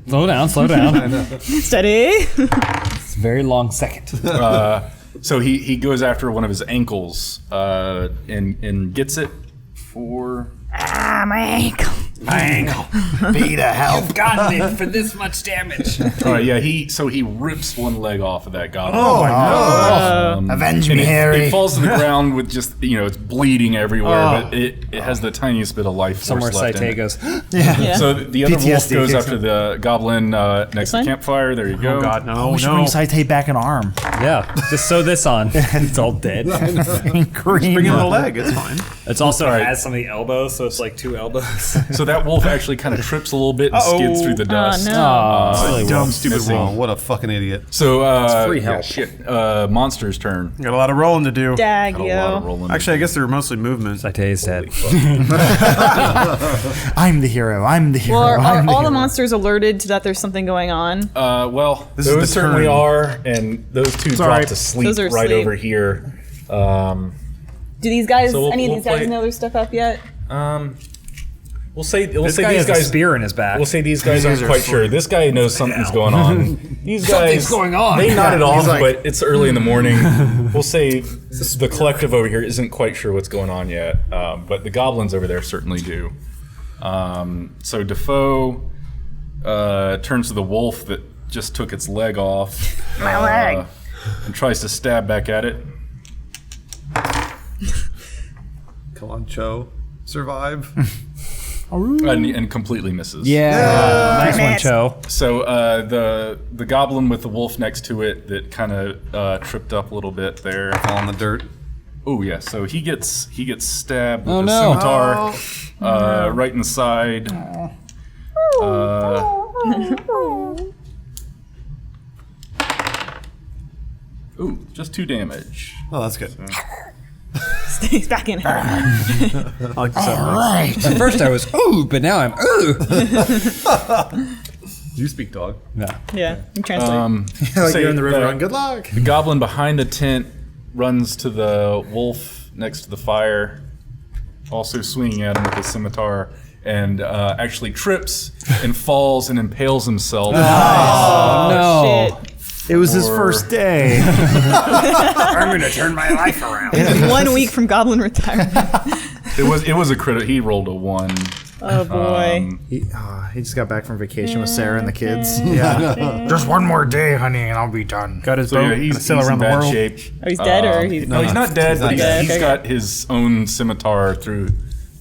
Slow down, slow down. Steady. It's a very long second. So he goes after one of his ankles and gets it for. My ankle. Be to help. Gotten it for this much damage. All right, yeah. He rips one leg off of that goblin. Oh, I know. Avenge me, And Harry. it falls to the ground with just it's bleeding everywhere, but it has the tiniest bit of life force Somewhere left in Saite it. goes, Yeah. So the other wolf PTSD goes kicks after in. the goblin next to one? the campfire. There you go. Oh, God, no, we should no. bring Saite back an arm. yeah, just sew this on. It's all dead. Green. Bring in the leg, it's fine. It's also right. has some of the elbows, so it's like 2 elbows. So that wolf actually kind of trips a little bit and skids through the dust. no. Silly Dumb, wolf. stupid missing. Oh, wolf. what a fucking idiot. So free help. shit. Monster's turn. Got a lot of rolling to do. Dag, Got a lot of yo. rolling. Actually, I guess they were mostly movement. Saite is dead. I'm the hero. I'm the hero. Well, are I'm the all the hero. monsters alerted to that there's something going on? Well, This is those the certainly turn. are, and those two drop alright. to sleep Those are right asleep. over here. Do these guys, So we'll- any of we'll these guys play- know their stuff up yet? We'll say This guy these has a guys. spear in his back. We'll say these guys aren't quite sure. This guy knows something's going on. These guys, going on. They nodded off, like- but it's early in the morning. We'll say the collective over here isn't quite sure what's going on yet, but the goblins over there certainly do. So Defoe turns to the wolf that just took its leg off. My leg. And tries to stab back at it. Come on, Cho. Survive. And completely misses. Yeah. Nice one, Cho. So the goblin with the wolf next to it that kind of tripped up a little bit there. Fall in the dirt. Oh yeah, so he gets stabbed with Oh, a no. scimitar right in the side. Ooh, just 2 damage. Oh, that's good. He's back in. I like the sound. At first I was, ooh, but now I'm, ooh. You speak dog. Yeah. Yeah, you translate. Like Say you're in the river the- going, good luck. The goblin behind the tent runs to the wolf next to the fire, also swinging at him with his scimitar, and actually trips and falls and impales himself. No. Shit. It was his Or- first day. I'm going to turn my life around. 1 week from goblin retirement. It was a crit. He rolled a 1. Oh boy. He just got back from vacation with Sarah and the kids. Yeah. Just one more day, honey, and I'll be done. Got his So boat. yeah, Gonna he's sail in around the bad world. shape. Oh, he's dead or he's No, he's not dead, but dead. he's Okay. got his own scimitar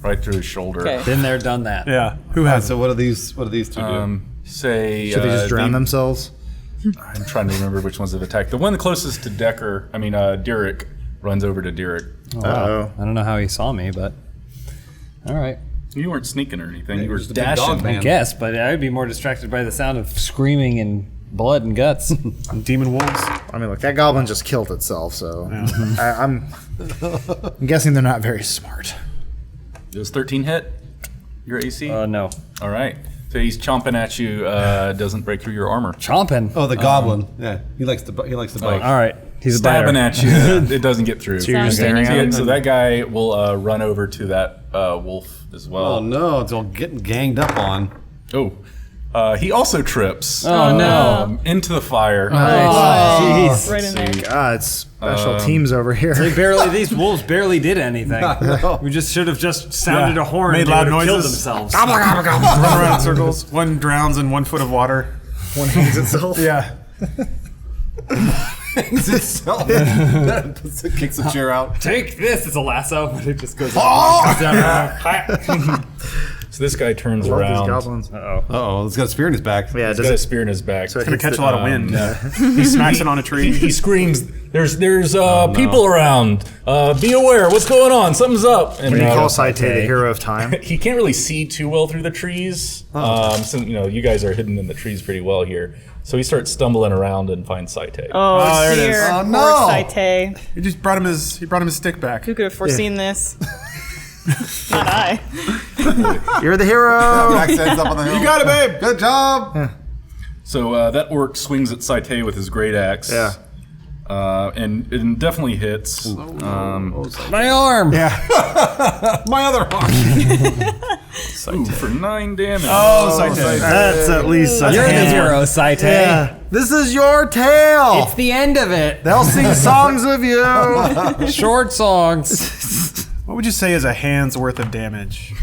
right through his shoulder. Okay. Been there, done that. Yeah. Who has So what do these two do? Say Should they just drown themselves? I'm trying to remember which ones have attacked. The one closest to Derek runs over to Derek. Uh-oh. I don't know how he saw me, but all right. You weren't sneaking or anything. You were just a big dashing. dog man. I guess, but I would be more distracted by the sound of screaming and blood and guts. demon wolves? I mean, look, that goblin just killed itself, so I'm guessing they're not very smart. Does 13 hit your AC? No. All right. So he's chomping at you. Doesn't break through your armor. Chomping. Oh, the goblin. Yeah, he likes to bite. All right. He's a Stabbing biter. at you. It doesn't get through. So you're just Sounds staring good. at Yeah, him? so that guy will run over to that wolf as well. Oh no, it's all getting ganged up on. Oh, He also trips. Oh, no. Into the fire. Jeez. Right in there. God, it's special tems over here. These wolves barely did anything. We just should have just sounded a horn Made and they loud would have killed noises. themselves. Run around in circles. One drowns in 1 foot of water. One hangs itself. Yeah. Hangs itself. Kicks a chair out. Take this. It's a lasso, but it just goes. So this guy turns Love these around. goblins. Uh-oh, he's got a spear in his back. Yeah, He's does got a it? spear in his back. So it Gonna hits catch the- a lot of wind. He smacks it on a tree. He screams, there's people around. Be aware. What's going on? Something's up. And When you call Saite the hero of time. he can't really see too well through the trees. So you guys are hidden in the trees pretty well here. So he starts stumbling around and finds Saite. Oh, there it is. dear. Oh, Poor no. Saite. He just brought him his stick back. Who could have foreseen this? Not I. You're the hero. Back stands up on the hill. You got it, babe. Good job. So that orc swings at Saite with his great axe. Yeah. And it definitely hits. My arm. My other arm. Ooh, for 9 damage. Oh, Saite. That's at least a You're the hand. hero, Saite. Yeah. This is your tale. It's the end of it. They'll sing songs of you. Short songs. What would you say is a hand's worth of damage?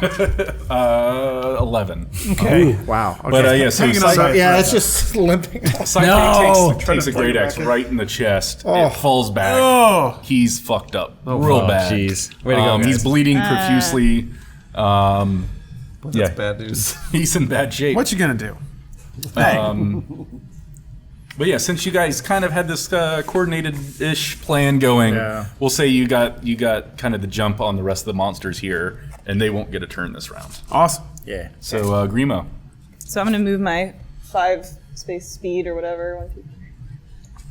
11. Okay. Wow. Okay. But yeah, so Hanging on Saite by- it's just limping. No. takes a great axe right in the chest. It falls back. Oh. He's fucked up real bad. Jeez. Way to go, guys. He's bleeding profusely. That's bad news. He's in bad shape. What you gonna do? Hey. But yeah, since you guys kind of had this coordinated-ish plan going, we'll say you got kind of the jump on the rest of the monsters here, and they won't get a turn this round. Awesome. Yeah. So Grimo. So I'm gonna move my 5 space speed or whatever. 1, 2, 3.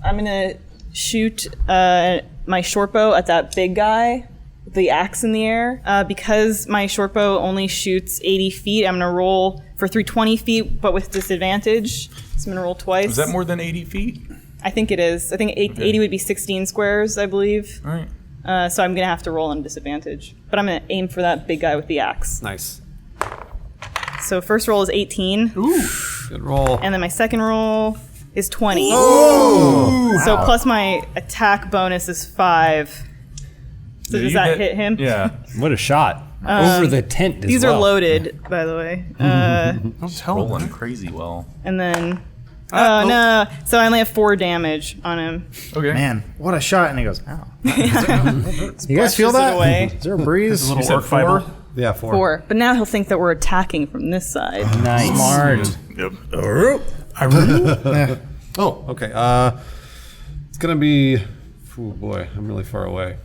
I'm gonna shoot my short bow at that big guy with the axe in the air. Because my short bow only shoots 80 feet, I'm gonna roll for 320 feet, but with disadvantage. So I'm gonna roll twice. Is that more than 80 feet? I think it is. I think 80 would be 16 squares, I believe. All right. So I'm gonna have to roll on disadvantage. But I'm gonna aim for that big guy with the axe. Nice. So first roll is 18. Ooh. Good roll. And then my second roll is 20. Oh! So plus my attack bonus is 5. So does that hit him? Yeah. What a shot. Over the tent as These well. are loaded, by the way. Don't tell Rolling him. crazy well. And then... Oh, no. So I only have 4 damage on him. Okay. Man, what a shot! And he goes, "Ow." You guys Brushes feel it that? away. Is there a breeze? Little said orc fiber. Yeah, 4. 4. But now he'll think that we're attacking from this side. Nice. Smart. Oh, okay. It's gonna be. Oh boy, I'm really far away.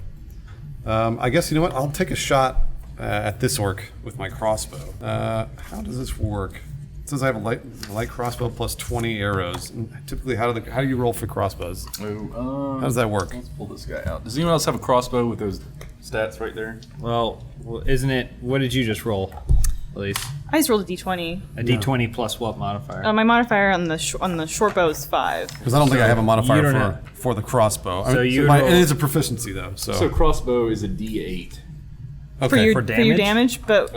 I guess you know what? I'll take a shot at this orc with my crossbow. How does this work? It says I have a light crossbow plus 20 arrows. And typically, how do you roll for crossbows? How does that work? Let's pull this guy out. Does anyone else have a crossbow with those stats right there? Well, isn't it? What did you just roll, Elise? I just rolled a d20. A d20 plus what modifier? My modifier on the short bow is 5. Because I don't think I have a you modifier don't for the crossbow. So you it roll- is a proficiency though. So, So crossbow is a D8. okay. For your damage? damage, but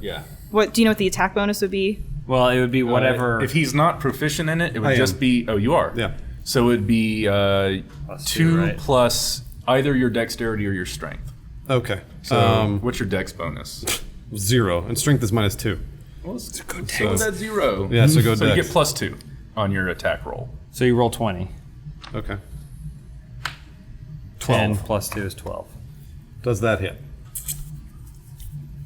Yeah. what do you know what the attack bonus would be? Well, it would be whatever. If he's not proficient in it, it I would just am. be. Oh, you are. Yeah. So it would be Plus 2 right? plus either your dexterity or your strength. Okay. So what's your dex bonus? 0 and strength is -2. Well, so that's 0. Yeah, so go So you dex. get +2 on your attack roll. So you roll 20. Okay. 10 12. plus 2 is 12. Does that hit?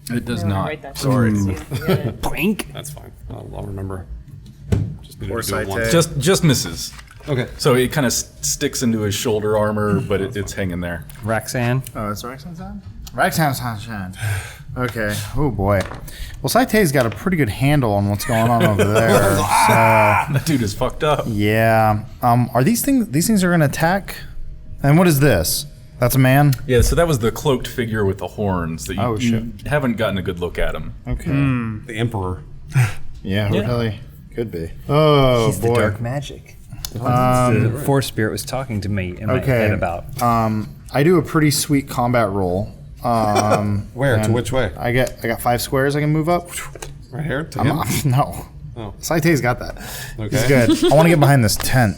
It does I'm gonna not. write that Sorry. down so you can get it. Blink. That's fine. I'll remember. Just need Or to do it Saite. once. Just misses. Okay. So it kind of sticks into his shoulder armor, but it's hanging there. Roxanne. Oh, it's Rexham's time? Rexham's time. Okay. Oh, boy. Well, Saite's got a pretty good handle on what's going on over there. So, That dude is fucked up. yeah. Are these things are going to attack? And what is this? That's a man? Yeah, so that was the cloaked figure with the horns that you, Oh, shit. you haven't gotten a good look at him. Okay. The Emperor. Yeah, really. Could be. Oh, He's boy. the dark magic. The force spirit was talking to me in my head about. I do a pretty sweet combat roll. Where? To and which way? I got 5 squares I can move up. Right here? To him? No. Saite's got that. Okay. He's good. I want to get behind this tent.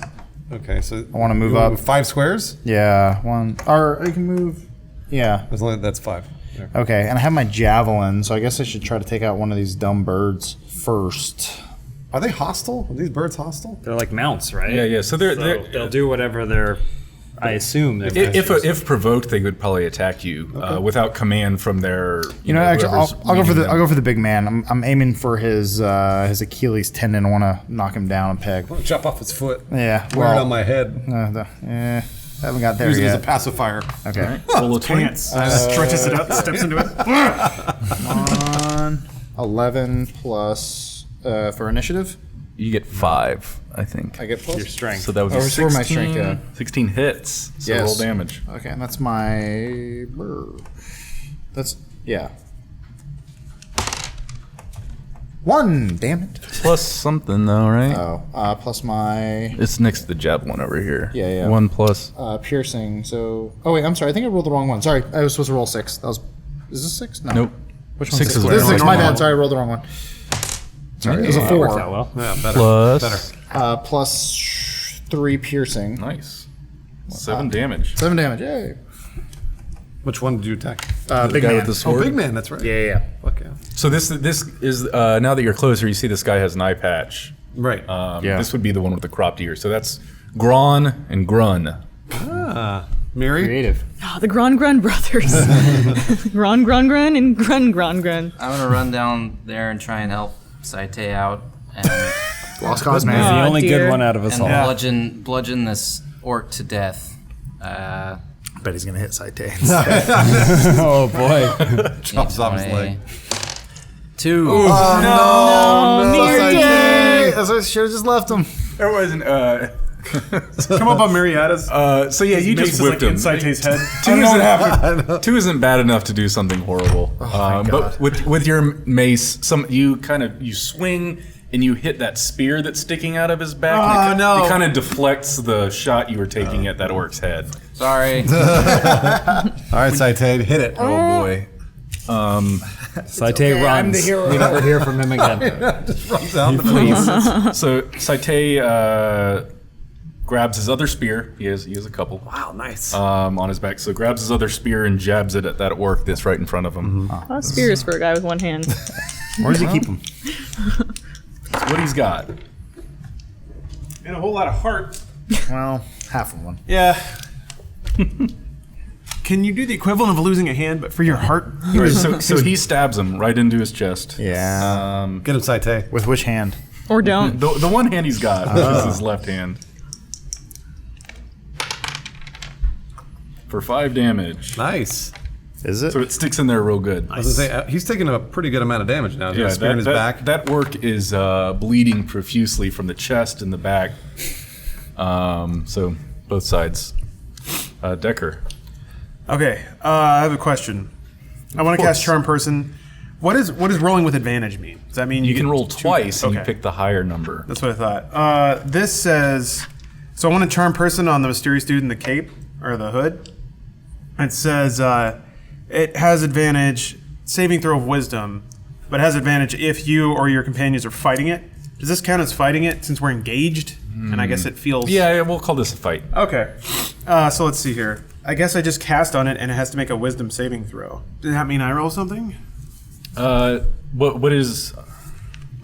Okay, so I want to move you up. move 5 squares? Yeah, one. Or I can move. Yeah. That's 5. There. Okay, and I have my javelin, so I guess I should try to take out one of these dumb birds first. Are they hostile? Are these birds hostile? They're like mounts, right? Yeah. So they'll do whatever they're. I assume they're. if provoked, they would probably attack you without command from their. You know, actually, whoever's I'll go for leading the them. big man. I'm aiming for his Achilles tendon. I want to knock him down a peg. Chop off his foot. Yeah, Wear it on my head. Haven't got there Use it as a yet. pacifier. Okay. All right. Roll a 20. Stretches it up, steps into it. 11 plus for initiative. You get 5, I think. I get plus Your strength. So that would be Oh, 16. for my strength, yeah. 16 hits. So Yes. roll damage. Okay, and that's my. That's yeah. 1, damn it. Plus something though, right? Oh, plus my It's next to the javelin over here. Yeah. 1 plus. piercing. So, oh wait, I'm sorry. I think I rolled the wrong one. Sorry, I was supposed to roll 6. That was. Is this 6? No. Nope. Which one's 6 is This is 6. normal. My bad. Sorry, I rolled the wrong one. Sorry, it was a 4. Worked out well. Yeah, better. Plus. Better. Plus 3 piercing. Nice. 7 damage. 7 damage. Yay. Which one did you attack? Big guy man. with the sword. Oh, big man, that's right. Yeah. Fuck yeah. So this is now that you're closer, you see this guy has an eye patch. Right. Yeah. This would be the one with the cropped ears. So that's Gron and Grun. Mary? Creative. Oh, the Gron Grun brothers. Gron Grun Grun and Grun Grun Grun. I'm gonna run down there and try and help Saite out and, Lost cause, The man. only dear. good one out of us and all. bludgeon this orc to death. I bet he's gonna hit Saite. Oh boy. Chops off his leg. 2. Oh, near dead. I should have just left him. There wasn't. Come up on Mariatta's. So yeah, you just whipped him. inside his head. Two isn't bad enough to do something horrible. But with your mace, you swing and you hit that spear that's sticking out of his back. Oh, and no. It kind of deflects the shot you were taking at that orc's head. Sorry. All right, Saite, hit it. Oh boy. Saite runs. We never hear from him again. Runs out the face. So Saite grabs his other spear. He has a couple. Wow, nice. On his back. So grabs his other spear and jabs it at that orc that's right in front of him. Oh, spears for a guy with one hand. Where does he keep him? That's what he's got. And a whole lot of heart. Well, half of one. Yeah. Can you do the equivalent of losing a hand, but for your heart? So he stabs him right into his chest. Yeah. Get him, Saite. With which hand? Or don't. The one hand he's got, which is his left hand. For 5 damage. Nice. Is it? So it sticks in there real good. I was gonna say, he's taking a pretty good amount of damage now. He's got a spear in his back. That orc is bleeding profusely from the chest and the back. So both sides. Decker. Okay, I have a question. I want to cast Charm Person. What does rolling with advantage mean? Does that mean You can get roll two- twice and you Okay. pick the higher number. That's what I thought. This says, so I want to Charm Person on the mysterious dude in the cape or the hood. It says it has advantage, saving throw of wisdom, but it has advantage if you or your companions are fighting it. Does this count as fighting it since we're engaged? And I guess it feels... Yeah, we'll call this a fight. Okay. So let's see here. I guess I just cast on it and it has to make a wisdom saving throw. Does that mean I roll something? What is...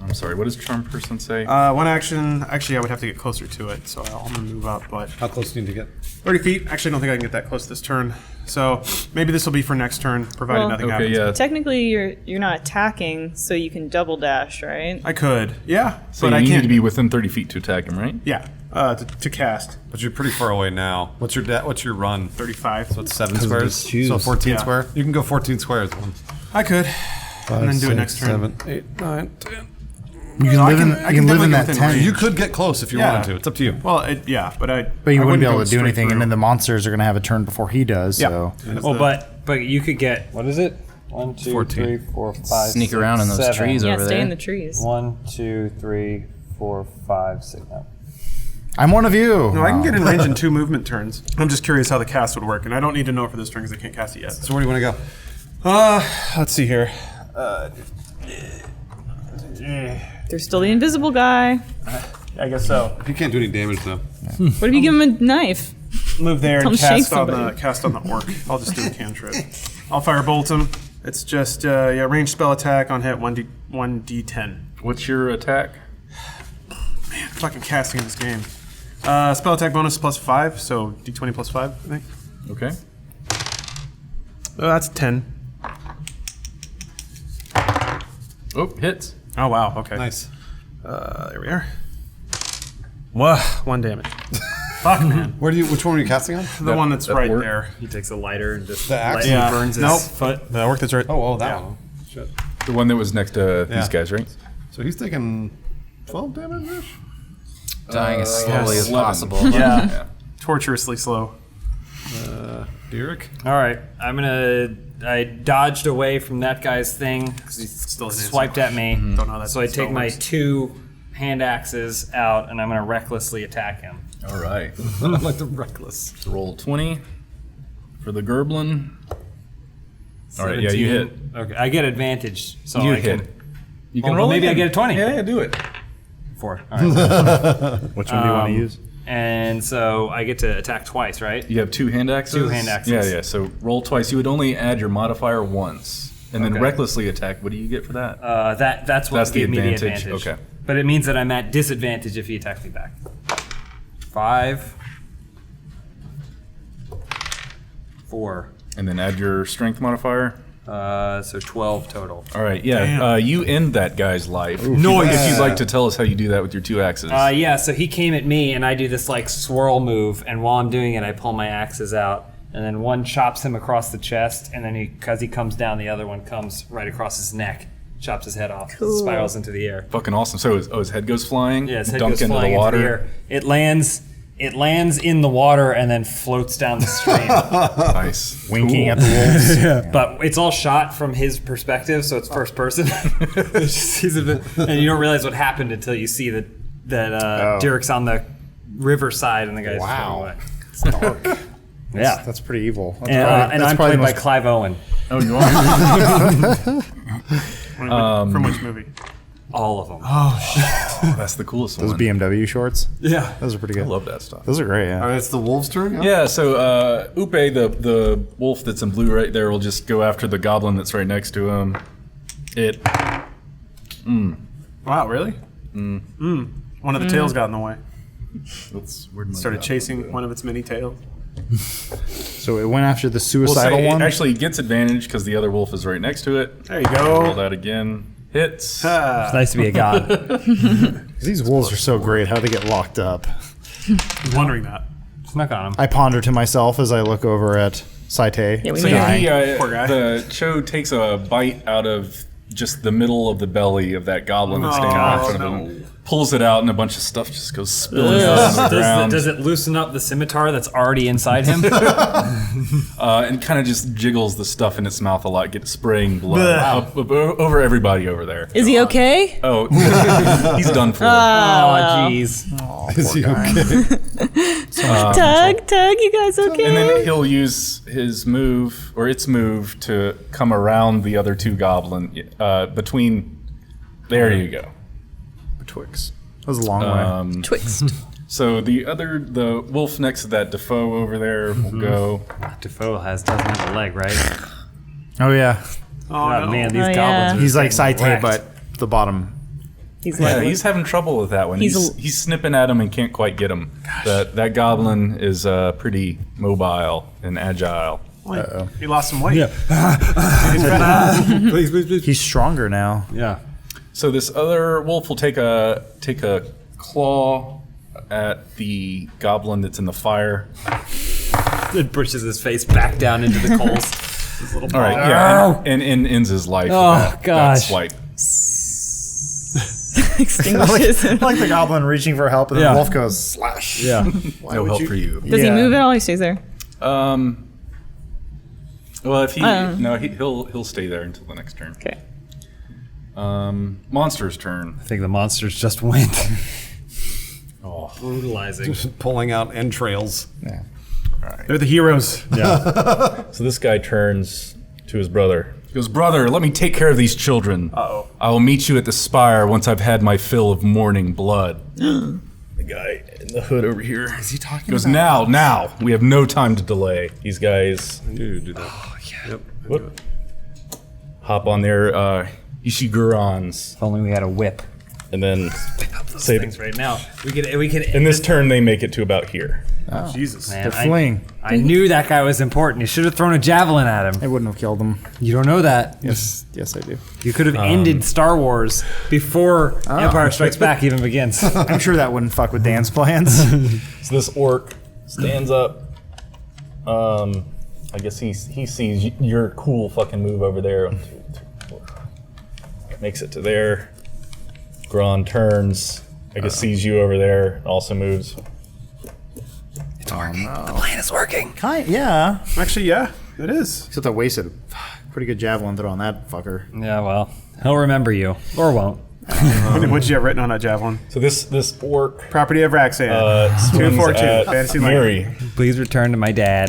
I'm sorry, what does Charm Person say? One action. Actually, I would have to get closer to it, so I'm going to move up, but... How close do you need to get? 30 feet. Actually, I don't think I can get that close this turn. So maybe this will be for next turn, provided Well, nothing okay, happens. yeah. Technically, you're not attacking, so you can double dash, right? I could. Yeah. So but I you can't need to be within 30 feet to attack him, right? Yeah. To cast. But you're pretty far away now. What's your run? 35. So it's 7 squares. shoes. So 14 Yeah. square. You can go 14 squares. I could. And then do it next turn. 7, 8, 9, 10. You can I live can- in, I you can can live definitely in get that within tent. range. You could get close if you Yeah. wanted to. It's up to you. Well, yeah, but I. But you I wouldn't be go able to do straight anything, and through. then the monsters are going to have a turn before he does. Yeah. So And it's Well, the- but you could get what is it? 1, 2, 14. 3, 4, 5. Sneak 6, around in those 7. trees Yeah, over stay there. in the trees. 1, 2, 3, 4, 5, 6. No. I'm one of you. No, I can get in range in 2 movement turns. I'm just curious how the cast would work, and I don't need to know for this turn because I can't cast it yet. So where do you want to go? Let's see here. There's still the invisible guy. I guess so. He can't do any damage though. What if you give him a knife? Move there Tell and him to shake cast on the orc. I'll just do a cantrip. I'll firebolt him. It's just ranged spell attack on hit 1d10. What's your attack? Man, fucking casting in this game. Spell attack bonus +5, so d20 +5, I think. Okay. Oh, that's 10. Oh, hits. Oh wow. Okay. Nice. There we are. Whoa, 1 damage. Fuck, man. Which one are you casting on? The one that's right orc? there. He takes a lighter and just The axe? Yeah. burns his Nope. foot. The orc that's right. Oh, that one. Shit. The one that was next to Yeah. these guys, right? So he's taking 12 damage. Dying as slowly as 11. possible. Yeah. Torturously slow. Derek. All right, I dodged away from that guy's thing because he Still an answer. swiped at me. Don't know that So I spell take my works. 2 hand axes out and I'm going to recklessly attack him. All right. Like the reckless. Roll 20 for the Gerblin. All right, yeah, you hit. Okay, I get advantage, so You I hit. can. You can Well, roll maybe again. I get a 20. Yeah, do it. 4. All right. Which one do you want to use? And so I get to attack twice, right? You have 2 hand axes? 2 hand axes. Yeah. So roll twice. You would only add your modifier once. And then Okay. recklessly attack. What do you get for that? That's what That's the gave me the advantage. advantage. Okay. But it means that I'm at disadvantage if he attacks me back. 5. 4. And then add your strength modifier. So 12 total. All right, yeah. You end that guy's life. Nice. If you'd like to tell us how you do that with your 2 axes. Yeah, so he came at me and I do this like swirl move, and while I'm doing it, I pull my axes out, and then one chops him across the chest, and then because he comes down, the other one comes right across his neck, chops his head off, Cool. spirals into the air. Fucking awesome. So his head goes flying. Yeah, his head dunked goes into flying the water. into the air. It lands in the water and then floats down the stream. Nice. Winking at the wolves. But it's all shot from his perspective, so it's first person. And you don't realize what happened until you see that Derek's on the riverside and the guy's Wow. flying away. Dark. Yeah. That's pretty evil. That's And I'm probably played by the Clive Owen. Oh, you are? From which movie? All of them. Oh, that's the coolest Those one. BMW shorts. Yeah. Those are pretty I good. love that stuff. Those are great. Yeah. All right, it's the wolf's turn. Yeah, so Upe, the wolf that's in blue right there, will just go after the goblin that's right next to him. Wow, really? One of the tails got in the way. Where'd my Started goblin chasing go? one of its many tails. So it went after the We'll suicidal say it one. actually gets advantage because the other wolf is right next to it. There you Roll go. that again. Hits. Ah, Nice to be a god. These wolves are so great. How they get locked up? I was wondering that. Snuck on him. I ponder to myself as I look over at Saite. Yeah, we So need yeah, Poor guy. the Cho takes a bite out of just the middle of the belly of that goblin that's standing right in front of him. Pulls it out, and a bunch of stuff just goes spilling out on the ground. Does it loosen up the scimitar that's already inside him? And kind of just jiggles the stuff in its mouth a lot, get spraying blood up over everybody over there. Is he okay? Oh, he's done for. Oh, jeez. Is he okay? Tug, you guys okay? And then he'll use his move, or its move, to come around the other 2 goblin between. There you go. Twix. That was a long way. Twixt. So the wolf next to that Defoe over there will go. Defoe doesn't have a leg, right? Oh yeah. Oh, God, no. man, these Oh, goblins yeah. are He's like getting Saite, wrecked. but the bottom. He's Yeah, like, he's having trouble with that one. He's He's snipping at him and can't quite get him. That goblin is pretty mobile and agile. Like, he lost some weight. He's stronger now. Yeah. So this other wolf will take a claw at the goblin that's in the fire. It pushes his face back down into the coals. All right, yeah, and ends his life. Oh, with that gosh. swipe. extinguishes him. Like the goblin reaching for help, and Yeah. the wolf goes slash. Yeah. No help for you. Does he move at all? He stays there. Well, if Uh. he'll stay there until the next turn. Okay. Monster's turn. I think the monsters just went. Brutalizing. Pulling out entrails. They're the heroes. So this guy turns to his brother. He goes, brother, let me take care of these children. Uh-oh. I will meet you at the spire once I've had my fill of morning blood. The guy in the hood over here. Is he talking Goes, about? now. We have no time to delay. These guys I knew you'd do that. Oh, yeah. Yep. whoop, hop on their Ishigurons. If only we had a whip. And then say Things right now. We could. in this turn, they make it to about here. Jesus. Man, They're fleeing. I knew that guy was important. You should have thrown a javelin at him. It wouldn't have killed him. You don't know that. Yes, I do. You could have ended Star Wars before Empire Strikes Back even begins. I'm sure that wouldn't fuck with Dan's plans. So this orc stands up. I guess he sees your cool fucking move over there. 1, 2, 3, 4. Makes it to there. Gron turns. I guess sees you over there. Also moves. It's working. The plan is working. Yeah. Actually, yeah, it is. Except I wasted a pretty good javelin throw on that fucker. Yeah, well, he'll remember you. Or won't. What'd you have written on that javelin? So this orc Property of Raxan. 2 swings 4 2. at Fantasy Mary. Please return to my dad.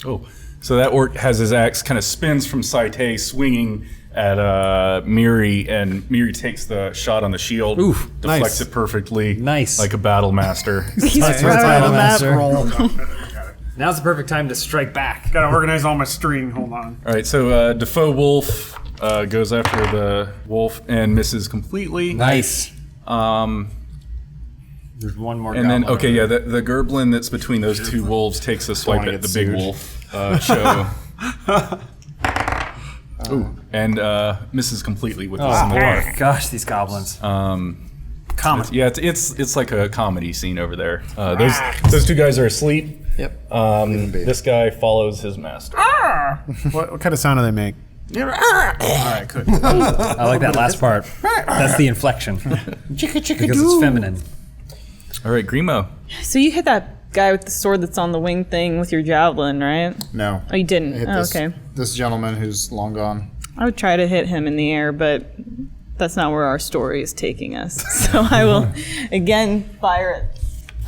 Oh, so that orc has his axe, kind of spins from Saite, swinging at Miri, and Miri takes the shot on the shield, Oof, deflects nice. it perfectly, Nice. like a battle master. He's That's proud right of on that. that roll. Now's the perfect time to strike back. Gotta organize all my string. Hold on. All right, so Defoe Wolf goes after the wolf and misses completely. Nice. Um, There's one more. and then goblin okay, over yeah, the gerblin that's between those two wolves takes a swipe wanna at the get big sued. wolf. Show. Ooh, and misses completely with there. his Oh, gosh, these goblins. Comedy. Yeah, it's like a comedy scene over there. Those two guys are asleep. Yep. This guy follows his master. What kind of sound do they make? All right, good. I like that last part. That's the inflection. Because it's feminine. All right, Grimo. So you hit that guy with the sword that's on the wing thing with your javelin, right? No. Oh, you didn't? I hit Oh, this, okay. this gentleman who's long gone. I would try to hit him in the air, but that's not where our story is taking us. So I will, again, fire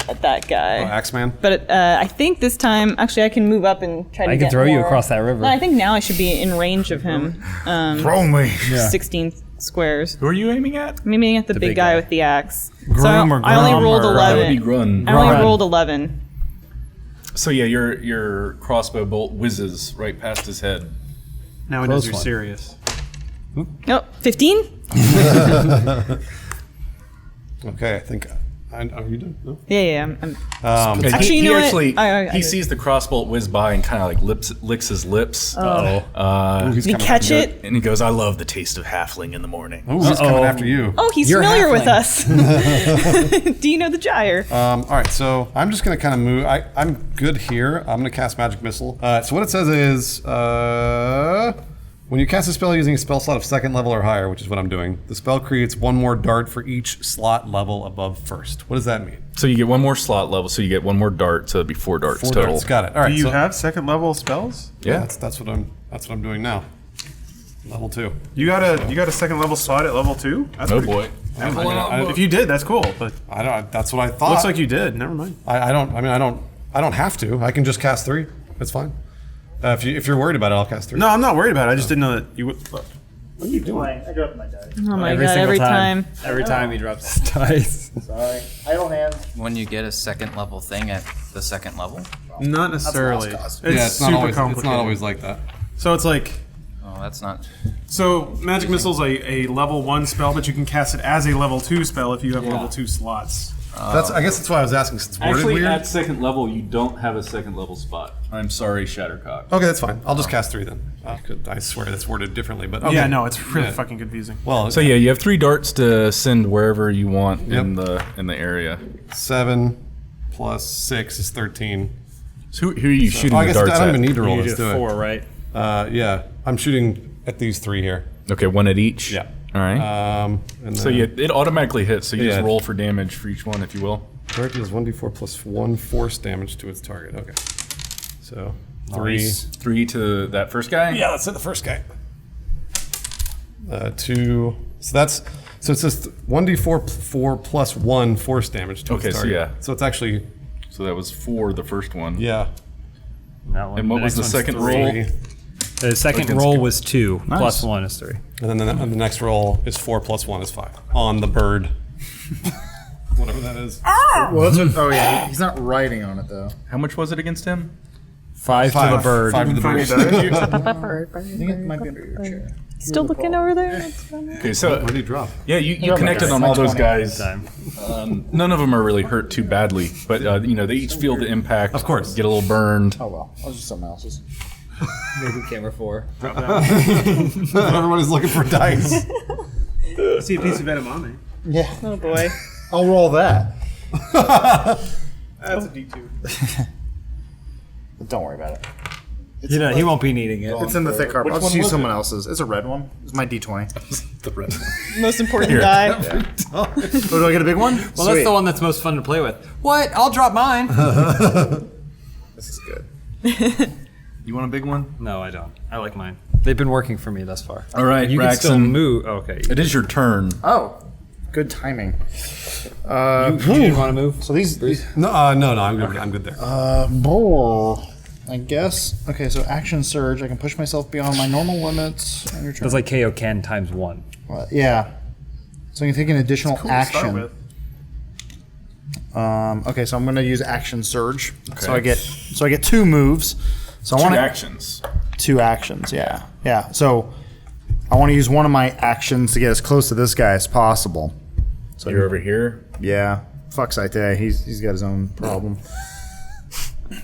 at that guy. Axeman. But I think this time, actually, I can move up and try to I get can throw you more- across that river. No, I think now I should be in range of him. Throw me. 16 squares. Who are you aiming at? I'm aiming at the big big guy guy. with the axe. Grum or I only Grum rolled or- That would 11. be Grun. I only Grum. rolled 11. So yeah, your crossbow bolt whizzes right past his head. Now he knows you're one. serious. Oh, 15? Okay, I think. Are you done? No. Yeah, I'm And Actually, you know what? I he do. sees the crossbolt whiz by and kind of like licks his lips. Did he coming catch after it? And he goes, "I love the taste of halfling in the morning." Oh, he's coming after you. Oh, he's You're familiar with halfling. us. Do you know the gyre? All right, so I'm just gonna kind of move. I'm good here. I'm gonna cast magic missile. So what it says is, when you cast a spell using a spell slot of second level or higher, which is what I'm doing, the spell creates one more dart for each slot level above first. What does that mean? So you get one more slot level, so you get one more dart, so it'd be 4 darts total. Darts. Got it. All right. Do you so have second level spells? Yeah. That's what I'm doing now. Level 2. You got a second level slot at level 2? That's Oh pretty boy. If you did, that's cool. But I don't. That's what I thought. looks like you did. Never mind. I don't. I mean, I don't have to. I can just cast 3. That's fine. If you're worried about it, I'll cast 3. No, I'm not worried about it. I just didn't know that you would. What are you doing? I dropped my dice. Oh my Every god, single every time. Every time he drops his dice. Sorry. Idle hands. When you get a second level thing at the second level? Not necessarily. It's, It's not super always. complicated. It's not always like that. So it's like. Oh, that's not. So magic missile's a level 1 spell, but you can cast it as a level 2 spell if you have level 2 slots. I guess that's why I was asking. Since it's worded Actually, weird. at second level, you don't have a second level spot. I'm sorry, Shattercock. Okay, that's fine. I'll just cast 3 then. I swear that's worded differently, but okay. Yeah, no, it's really Yeah. fucking confusing. Well, So yeah, you have 3 darts to send wherever you want in Yep. the area. 7 plus 6 is 13. So who are you shooting I the guess darts I don't at? even need to roll You this, did do 4, right? Yeah, I'm shooting at these 3 here. Okay, 1 at each. Yeah. All right. And So then it automatically hits. So you Yeah. just roll for damage for each one, if you will. dart deals 1d4 plus 1 force damage to its target. Okay. So 3. 3 to that first guy. Yeah, that's it. The first guy. 2. So it says 1d4 plus 1 force damage to Okay, its so target. yeah. So it's actually So that was 4 the first one. Yeah. That one. And what was the next second one's roll? 3. The second roll was 2, plus 1 is 3. And then the next roll is 4 plus 1 is 5 on the bird. Whatever that is. Well, that's oh yeah, he's not writing on it though. How much was it against him? 5 to the bird. 5 to the bird. I think it might be under your chair. Still looking over there? Okay, so What did he drop? yeah, you connected on all those guys. None of them are really hurt too badly, but they each feel the impact. Of course. Get a little burned. Oh well, that was just something else's. Maybe camera 4. Everybody's looking for dice. I see a piece of edamame. Yeah, Oh boy. I'll roll that. That's a D2. But don't worry about it. He won't be needing it. It's in the thick carpet. I'll just use someone else's. It's a red one. It's my D20. The red one. Most important die. Oh, do I get a big one? Well, that's the one that's most fun to play with. What? I'll drop mine. This is good. You want a big one? No, I don't. I like mine. They've been working for me thus far. All right, You can still Raxon. move. Okay. It is your turn. Oh, good timing. You didn't want to move? So these No, I'm good there. I guess. Okay, so action surge. I can push myself beyond my normal limits on your turn. That's like KO Ken times 1. Yeah. So I can take an additional Cool to start action. with. Okay, so I'm going to use action surge. So I get 2 moves. So I want 2 actions. 2 actions. Yeah. So I want to use one of my actions to get as close to this guy as possible. So you're over here. Yeah. Fuck Saite. He's got his own problem.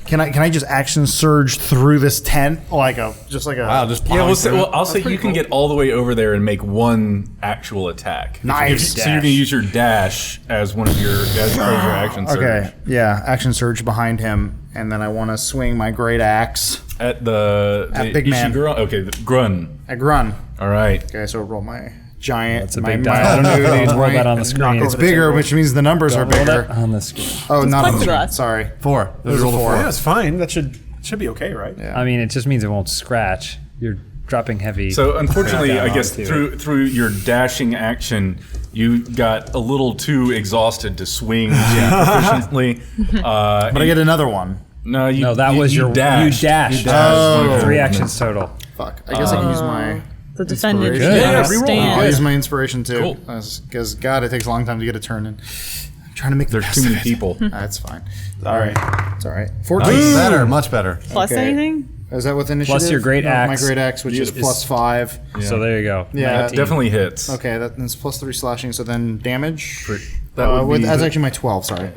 Can I just action surge through this tent like a Wow, just Yeah, plowing through it. I'll say you can get all the way over there and make one actual attack. Nice. So you're gonna use your dash as one of your as part of your action surge. Okay, yeah, action surge behind him, and then I want to swing my great axe At the big man. Ishiguro? Okay, the Grun. at Grun. All right. Okay, so roll my giant. That's a my, big my die. ingenuity, Roll right? that on the screen. It's bigger, which means the numbers are Roll bigger. that on the screen. Oh, not on the plexiglass. screen. Sorry. 4. Those are 4. Yeah, it's fine. That should be okay, right? Yeah. I mean, it just means it won't scratch. You're dropping heavy. So unfortunately, I guess onto through your dashing action, you got a little too exhausted to swing proficiently. But I get another one. No, that was you your dashed. You dashed. Oh. 3 actions total. Fuck. I guess I can use my. The defendant Inspiration. should Yeah, understand. I'll use my inspiration too. Cool. Because God, it takes a long time to get a turn in. I'm trying to make the There's best too of many it. people. That's fine. All right. It's all right. 14. Better, much better. Plus Okay. anything? Is that with initiative? Plus your great No, axe. My great axe, which is plus 5. So there you go. Yeah. 19. Definitely hits. Okay, that's plus 3 slashing. So then damage. That would be that's the- actually my 12. Sorry.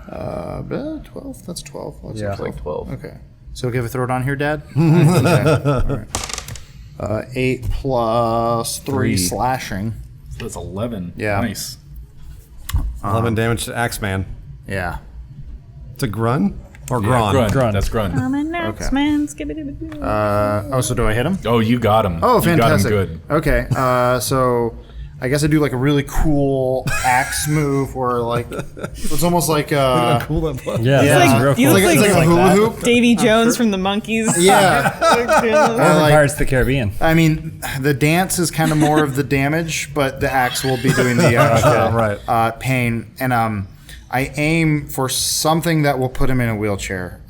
12. That's 12. That's Yeah. 12. Okay. So okay, if I throw it on here, Dad. Okay. All right. 8 plus 3 slashing. So that's 11. Yeah. Nice. 11 damage to Axeman. Yeah. To Grun? Or Yeah, Gron? Grun. That's Grun. I'm an Axeman. Skibbity-boo. So do I hit him? Oh, you got him. Oh, You fantastic. got him good. Okay, so I guess I do like a really cool axe move where like it's almost like Cool that was. Yeah, Yeah. that's real He cool. looks it's like a hula hoop. Davy Jones from the Monkeys. Yeah. Or like- Pirates of the Caribbean. I mean, the dance is kind of more of the damage, but the axe will be doing the Right. pain. And I aim for something that will put him in a wheelchair.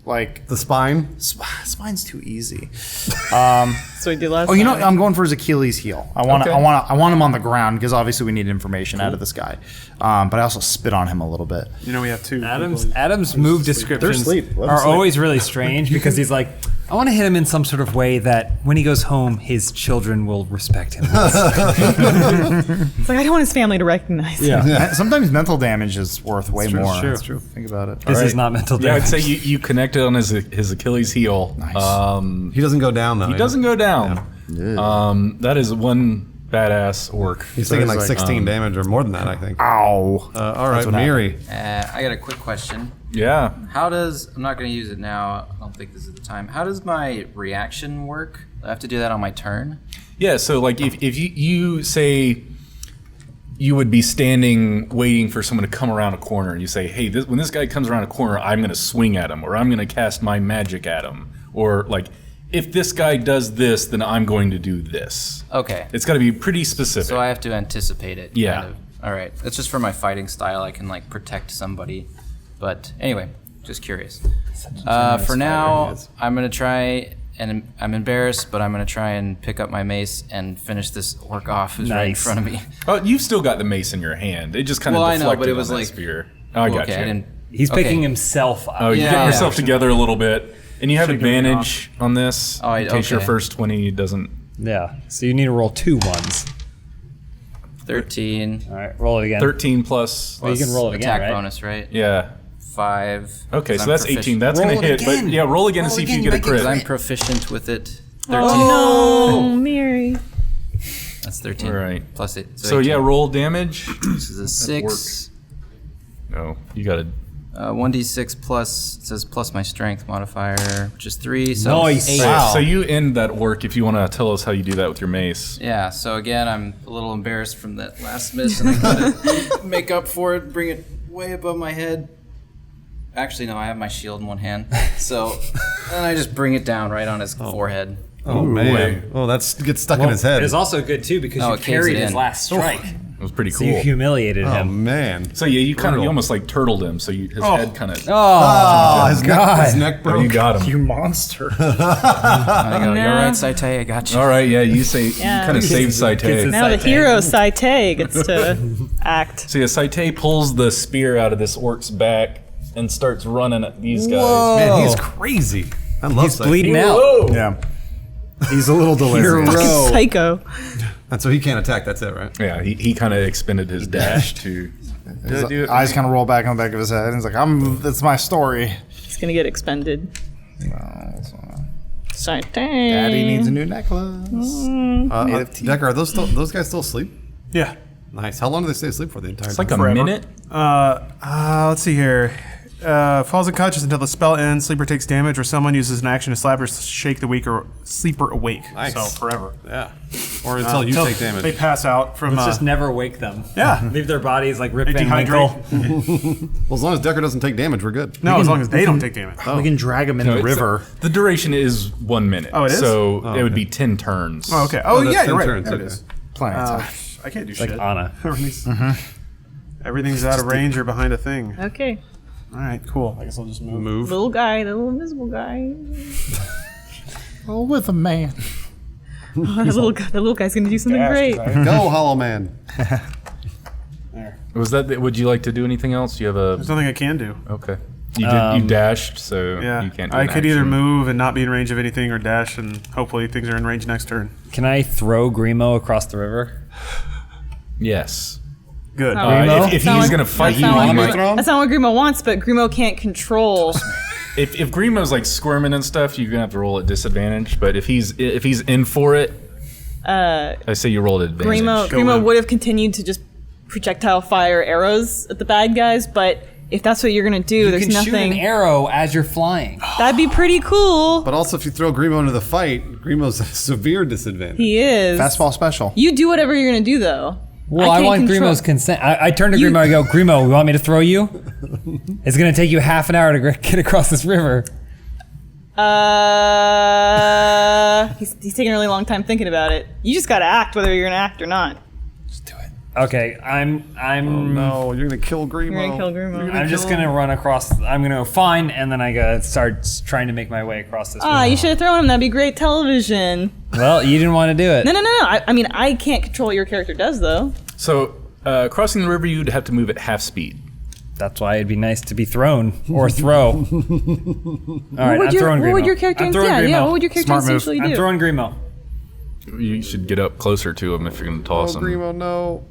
Like The spine? spine's too easy. So we did last Oh, you know, time. I'm going for his Achilles heel. I want Okay. him on the ground because obviously we need information out of this guy. But I also spit on him a little bit. You know we have 2. Adam's move descriptions asleep. Let 'em are sleep. always really strange because he's like, I want to hit him in some sort of way that when he goes home, his children will respect him. It's like I don't want his family to recognize him. Sometimes mental damage is worth way more. true. That's true. Think about it. This is not mental Yeah, damage. I'd say you connected on his Achilles heel. Nice. He doesn't go down, though. He doesn't go down. That is one badass orc. He's taking like like, 16 damage or more than that, I think. Ow. All right, Miri. I got a quick question. Yeah. How does, I'm not going to use it now, I don't think this is the time. How does my reaction work? Do I have to do that on my turn? Yeah, so like if you say you would be standing waiting for someone to come around a corner and you say, hey, when this guy comes around a corner, I'm going to swing at him or I'm going to cast my magic at him. Or like, if this guy does this, then I'm going to do this. Okay. It's got to be pretty specific. So I have to anticipate it. Yeah. Kind of. All right. That's just for my fighting style. I can like protect somebody. But anyway, just curious. For now, I'm going to try and I'm embarrassed, but I'm gonna try and pick up my mace and finish this orc off who's right in Nice. front of me. Oh, you've still got the mace in your hand. It just kind of Well, I deflected know, but it on was that like- spear. Oh, I got okay, you. I didn't. He's okay. picking himself up. Oh, you're Yeah. getting yourself together a little bit, and you have Shouldn't get me advantage on this Oh, in case your okay. first 20 doesn't. Yeah. So you need to roll 2 ones. 13. All right, roll it again. 13 plus. Well, you can roll it again, Attack right? bonus, right? Yeah. 5. Okay, 'cause so I'm that's proficient. 18. That's Roll going to it hit. But again. yeah, roll again and Roll see if again, you get a you might get crit. I'm proficient with it. 13. Oh no, Mary. That's 13. All right. Plus it. So yeah, roll damage. This is a 6. No, you got to. 1d6 plus, it says plus my strength modifier, which is 3. So Nice. 8. Wow. So you end that work if you want to tell us how you do that with your mace. Yeah, so again, I'm a little embarrassed from that last miss, and I gotta make up for it, bring it way above my head. Actually, no, I have my shield in one hand. So, and I just bring it down right on his forehead. Oh man! Oh, that's gets stuck in his head. It's also good too because Oh, you it caves carried it his in. last strike. It was pretty So you cool. humiliated Oh him. man! So yeah, you Brutal. almost like turtled him. So his head kind of. Oh, his God. neck Oh, broke. you got him. You monster. I go, No. you're right, Saite, I got you. All right, yeah, you say Yeah. you kind of saved Saite. Now the Saite. hero Saite gets to act. So yeah, Saite pulls the spear out of this orc's back and starts running at these guys. Man, he's crazy. I love He's Sight. bleeding out. Whoa! Yeah. He's a little delirious. Psycho. And so he can't attack. That's it, right? Yeah, he kind of expended his dash to. Did I do it? Eyes kind of roll back on the back of his head. And he's like, that's my story. He's gonna get expended. Saite. Daddy needs a new necklace. Decker, are those guys still asleep? Yeah. Nice. How long do they stay asleep for? The entire It's like time? a Forever. minute. Let's see here. Falls unconscious until the spell ends. Sleeper takes damage, or someone uses an action to slap or shake the weaker sleeper awake. Nice. So forever. Yeah. Or until you take They damage. pass out from. Just never wake them. Yeah. Leave their bodies like Rip They Van dehydrate. Winkle. Well, as long as Decker doesn't take damage, we're good. No, as long as they don't take damage. We can drag him in No, the it's- river. The duration is 1 minute. Oh, it is? So it would be 10 turns. Oh, okay. Oh, that's yeah, 10 you're right. turns, There it okay. is. Plenty of time. I can't do Like shit. Anna. Everything's out of range or behind a thing. Okay. All right, cool. I guess I'll just move. Little guy, the little invisible guy. Oh, with a man. The little guy's gonna do something great. Go, Hollow Man. Was that? Would you like to do anything else? You have a. There's nothing I can do. Okay. You did. You dashed, so Yeah. you can't. Do I an could either action. move and not be in range of anything, or dash, and hopefully things are in range next turn. Can I throw Grimo across the river? Yes. Good. Grimo? If Sound he's like- gonna fight you, That's not he what might. Grimo- that's not what Grimo wants, but Grimo can't control. If Grimo's like squirming and stuff, you're gonna have to roll at disadvantage. But if he's in for it, I say you roll at advantage. Grimo in. would have continued to just projectile fire arrows at the bad guys, but if that's what you're gonna do, You there's can shoot an nothing. arrow as you're flying. That'd be pretty cool. But also, if you throw Grimo into the fight, Grimo's a severe disadvantage. He is. Fastball special. You do whatever you're gonna do, though. Well, I can't want control- Grimo's consent. I turn to Grimo. I go, Grimo, you want me to throw you? It's gonna take you half an hour to get across this river. He's taking a really long time thinking about it. You just gotta act, whether you're gonna act or not. Okay, I'm No, you're gonna kill Grimo. You're gonna kill Grimo. I'm just gonna run across. I'm gonna go fine, and then I gotta start trying to make my way across this. Ah, river. you should have thrown him. That'd be great television. Well, you didn't want to do it. No. I mean, I can't control what your character does, though. So crossing the river, you'd have to move at half speed. That's why it'd be nice to be thrown or throw. All right, I'm throwing Grimo. What would your character? I'm throwing Yeah, Grimo. what would your character Smart move. essentially do? I'm throwing Grimo. You should get up closer to him if you're gonna toss him. Grimo, no.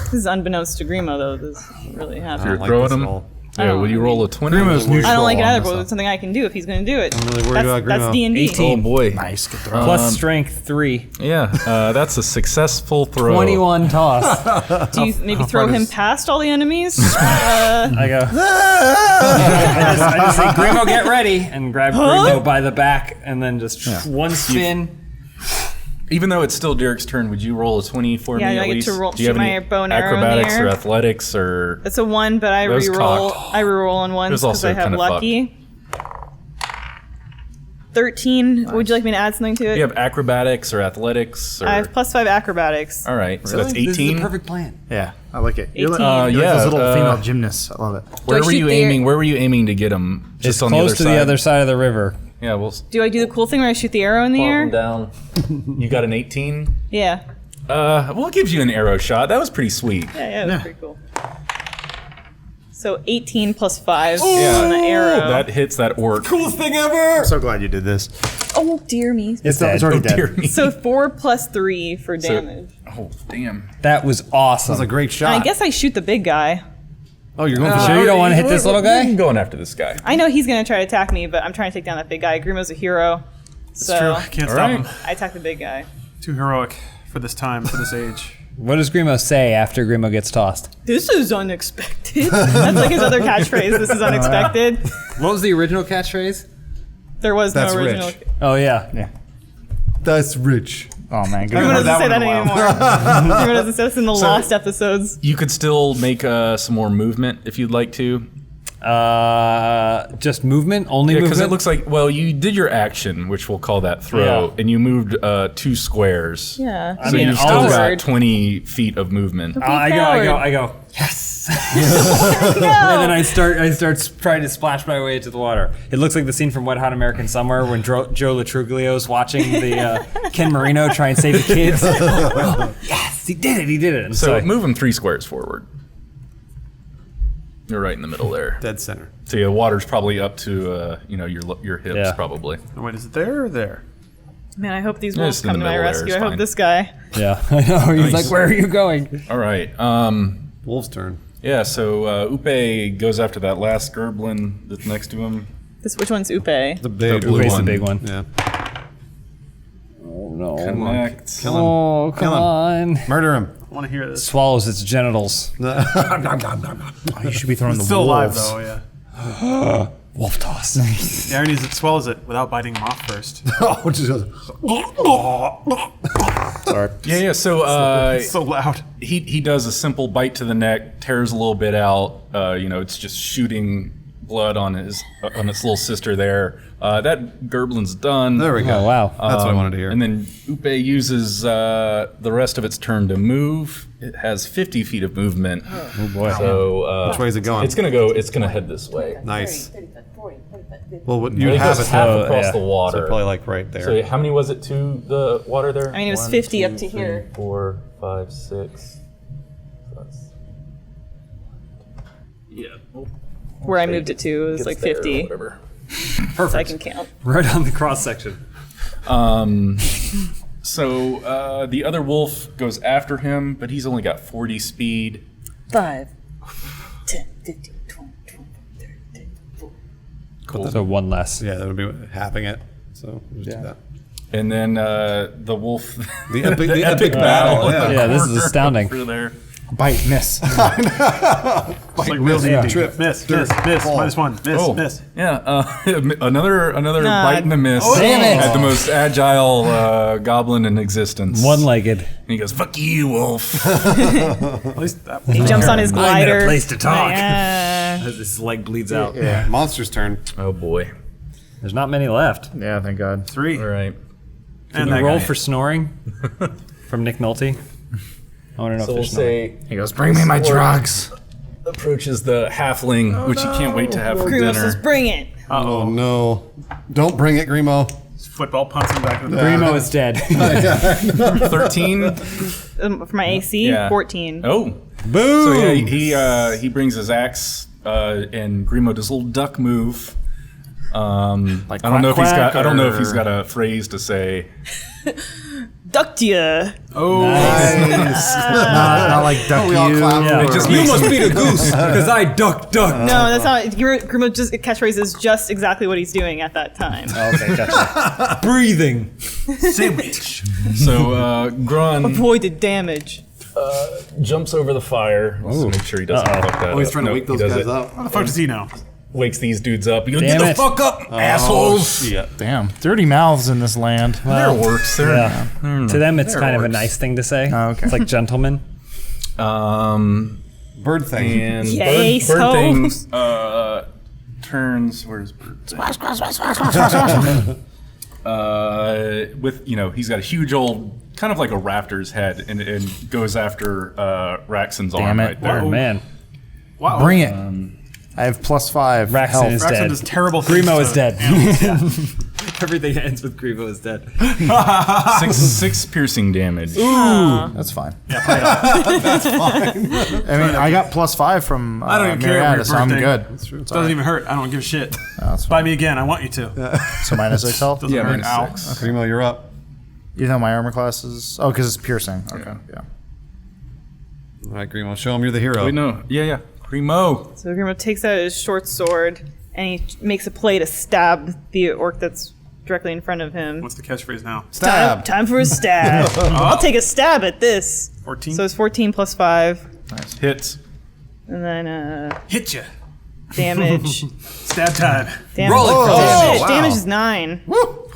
This is unbeknownst to Grimo, though. This doesn't really happen. You're like throwing this at him. all. Yeah, will you roll a 20? Grimo's neutral. I don't like it either, on but this it's something I can do if he's going to do it. I'm really worried about That's Grimo. D&D. 18. Oh boy. Nice. Good throw. Plus strength 3. Yeah, that's a successful throw. 21 toss. Do you maybe throw him past all the enemies? I go. I just say, Grimo, get ready, and grab Grimo by the back, and then just one spin. Even though it's still Derek's turn, would you roll a 20 for Yeah, me I at get least? to roll- Do you have shoot my any bow and arrow in the acrobatics air. or athletics or? That's a 1, but I Those reroll. cocked. I reroll on ones Those because also I have kinda lucky. 13. Would you like me to add something to it? Do you have acrobatics or athletics? Or? I have +5 acrobatics. All right, so that's This is the 18. perfect plan. Yeah, I like it. 18. You're Yeah, like those little uh, female gymnasts. I love it. Where Do I were you shoot the- aiming? Where were you aiming to get him? Just It's on close the other to side. the other side of the river. Yeah, we'll Do I do the cool thing where I shoot the arrow in the plop air? them down. You got an 18? Yeah. Well, it gives you an arrow shot. That was pretty sweet. Yeah, that's pretty cool. So 18 plus 5 Yeah. on the arrow. That hits that orc. Coolest thing ever! I'm so glad you did this. Oh, dear me. It's already dead. Dear me. So 4 plus 3 for damage. Oh, damn. That was awesome. That was a great shot. I guess I shoot the big guy. Oh, you're going for Sure you don't want to hit this little guy? I'm going after this guy. I know he's going to try to attack me, but I'm trying to take down that big guy. Grimo's a hero. So True. Can't stop right. him. I attack the big guy. Too heroic for this time, for this age. What does Grimo say after Grimo gets tossed? This is unexpected. That's like his other catchphrase. This is unexpected. What was the original catchphrase? There was That's no original. rich. Oh, yeah. That's rich. Oh man, good. Grimo heard doesn't that say one that in a while. anymore. Grimo doesn't say this in the lost episodes. You could still make some more movement if you'd like to. Just movement? Only Because movement? it looks like, well, you did your action, which we'll call that throw, Yeah. and you moved 2 squares. Yeah. I So mean, you've still got Coward. 20 feet of movement. I go, yes! And then I start trying to splash my way into the water. It looks like the scene from Wet Hot American Summer when Joe Latruglio's watching the Ken Marino try and save the kids. Yes, he did it. And So move them 3 squares forward. You're right in the middle there. Dead center. So yeah, the water's probably up to your hips Yeah. probably. Oh, wait, is it there or there? Man, I hope these Yeah, wolves just in come the to my middle there, rescue. it's I hope fine. this guy. yeah, I know. He's Nice. like, where are you going? All right. Wolf's turn. Yeah. So Upe goes after that last Gerblin that's next to him. Which one's Upe? The big blue Upe's one. the big one. Yeah. Oh, no. Connect. Kill him. Oh, come Kill him. on. Murder him. I want to hear this. Swallows its genitals. You should be throwing the It's still alive, wolves. though, yeah. Wolf toss. The irony is it swallows it without biting him off first. Oh, just goes. Sorry. Yeah. So It's so loud. he does a simple bite to the neck, tears a little bit out. It's just shooting blood on its little sister there. That Gerblin's done. There we go. Oh, wow. That's what I wanted to hear. And then Upe uses the rest of its turn to move. It has 50 feet of movement. Oh, boy. So Which way is it going? It's gonna head this way. Nice. 30, 40, 45, 50. Well, It you'd have goes it. half Oh, across yeah. the water. So probably like right there. So how many was it to the water there? I mean, it was 50 up to here. 4, 5, 6. Yeah. Where I moved it to was like 50. Whatever. So I can count. Right on the cross section. So the other wolf goes after him, but he's only got 40 speed. 5, 10, 15, 20, 25, 30, 40. Cool. So one less. Yeah, that would be halving it. So we'll just do that. And then the wolf. The epic battle. Yeah. Yeah, this is astounding. Through there. Bite, miss. It's like real D&D. Trip. Miss, Dirt. miss, Fall. -1, miss, Oh, miss. yeah. Another Nah. bite and a miss. Damn it. At the most agile goblin in existence. One-legged. And he goes, "Fuck you, wolf." At least that He jumps on his glider. I'm in a place to talk. Yeah. As his leg bleeds out. Yeah. Monster's turn. Oh boy. There's not many left. Yeah, thank God. 3. All right. And Can that you roll guy. for snoring from Nick Nolte? I want to know So if we'll there's snoring. say He goes, bring me my drugs. approaches the halfling, which he can't wait to have for Grimo says, dinner. bring it. Oh no! Don't bring it, Grimo. Football punts him back in the Grimo is dead. 13. For my AC, Yeah. 14. Oh. Boom! So yeah, he brings his axe, and Grimo does a little duck move. I don't know if he's got. I don't know if he's got a phrase to say. Ducked ya. Not like duck we all you. clap. Yeah. It just You makes must be the goose because I duck. No, that's not. Grimo just catchphrase is just exactly what he's doing at that time. Okay, gotcha. Breathing. sandwich. So Grun Avoided damage. jumps over the fire. Let's make sure he doesn't fuck that Oh, he's up. trying to Nope, wake those he does guys it. up. How the fuck does he know? Wakes these dudes up. You go, Damn get the it. fuck up, assholes. Yeah. Damn. Dirty mouths in this land. There works. There. Yeah. To them, it's There kind of a works. nice thing to say. Oh, okay. It's like gentlemen. Bird thing. And Yay, bird so- thing turns. Where's bird thing? With he's got a huge old, kind of like a raptor's head, and goes after Raxon's arm Damn it. right there. Oh, man. Wow. Bring it. I have +5 Raxon health. is Raxon dead. does terrible things. Grimo to is dead. animals, yeah. Everything ends with Grievo is dead. Six piercing damage. That's fine. That's fine. I mean, I got +5 from I don't even care. Marietta, so I'm Birthday. good. That's true. It doesn't even hurt. I don't give a shit. That's Buy fine. me again. I want you to. So -6 health? Doesn't hurt. minus Ow. 6. Primo, you're up. Even though my armor class is... Oh, because it's piercing. Okay, yeah. All right, Grimo, show him you're the hero. Wait, no. Yeah. Primo. So Grimo takes out his short sword and he makes a play to stab the orc that's directly in front of him. What's the catchphrase now? Stab. Time for a stab. I'll take a stab at this. 14. So it's 14 plus 5. Hits. And then Hit you. damage. Stab time. Damage. Rolling for damage. wow. Damage is 9.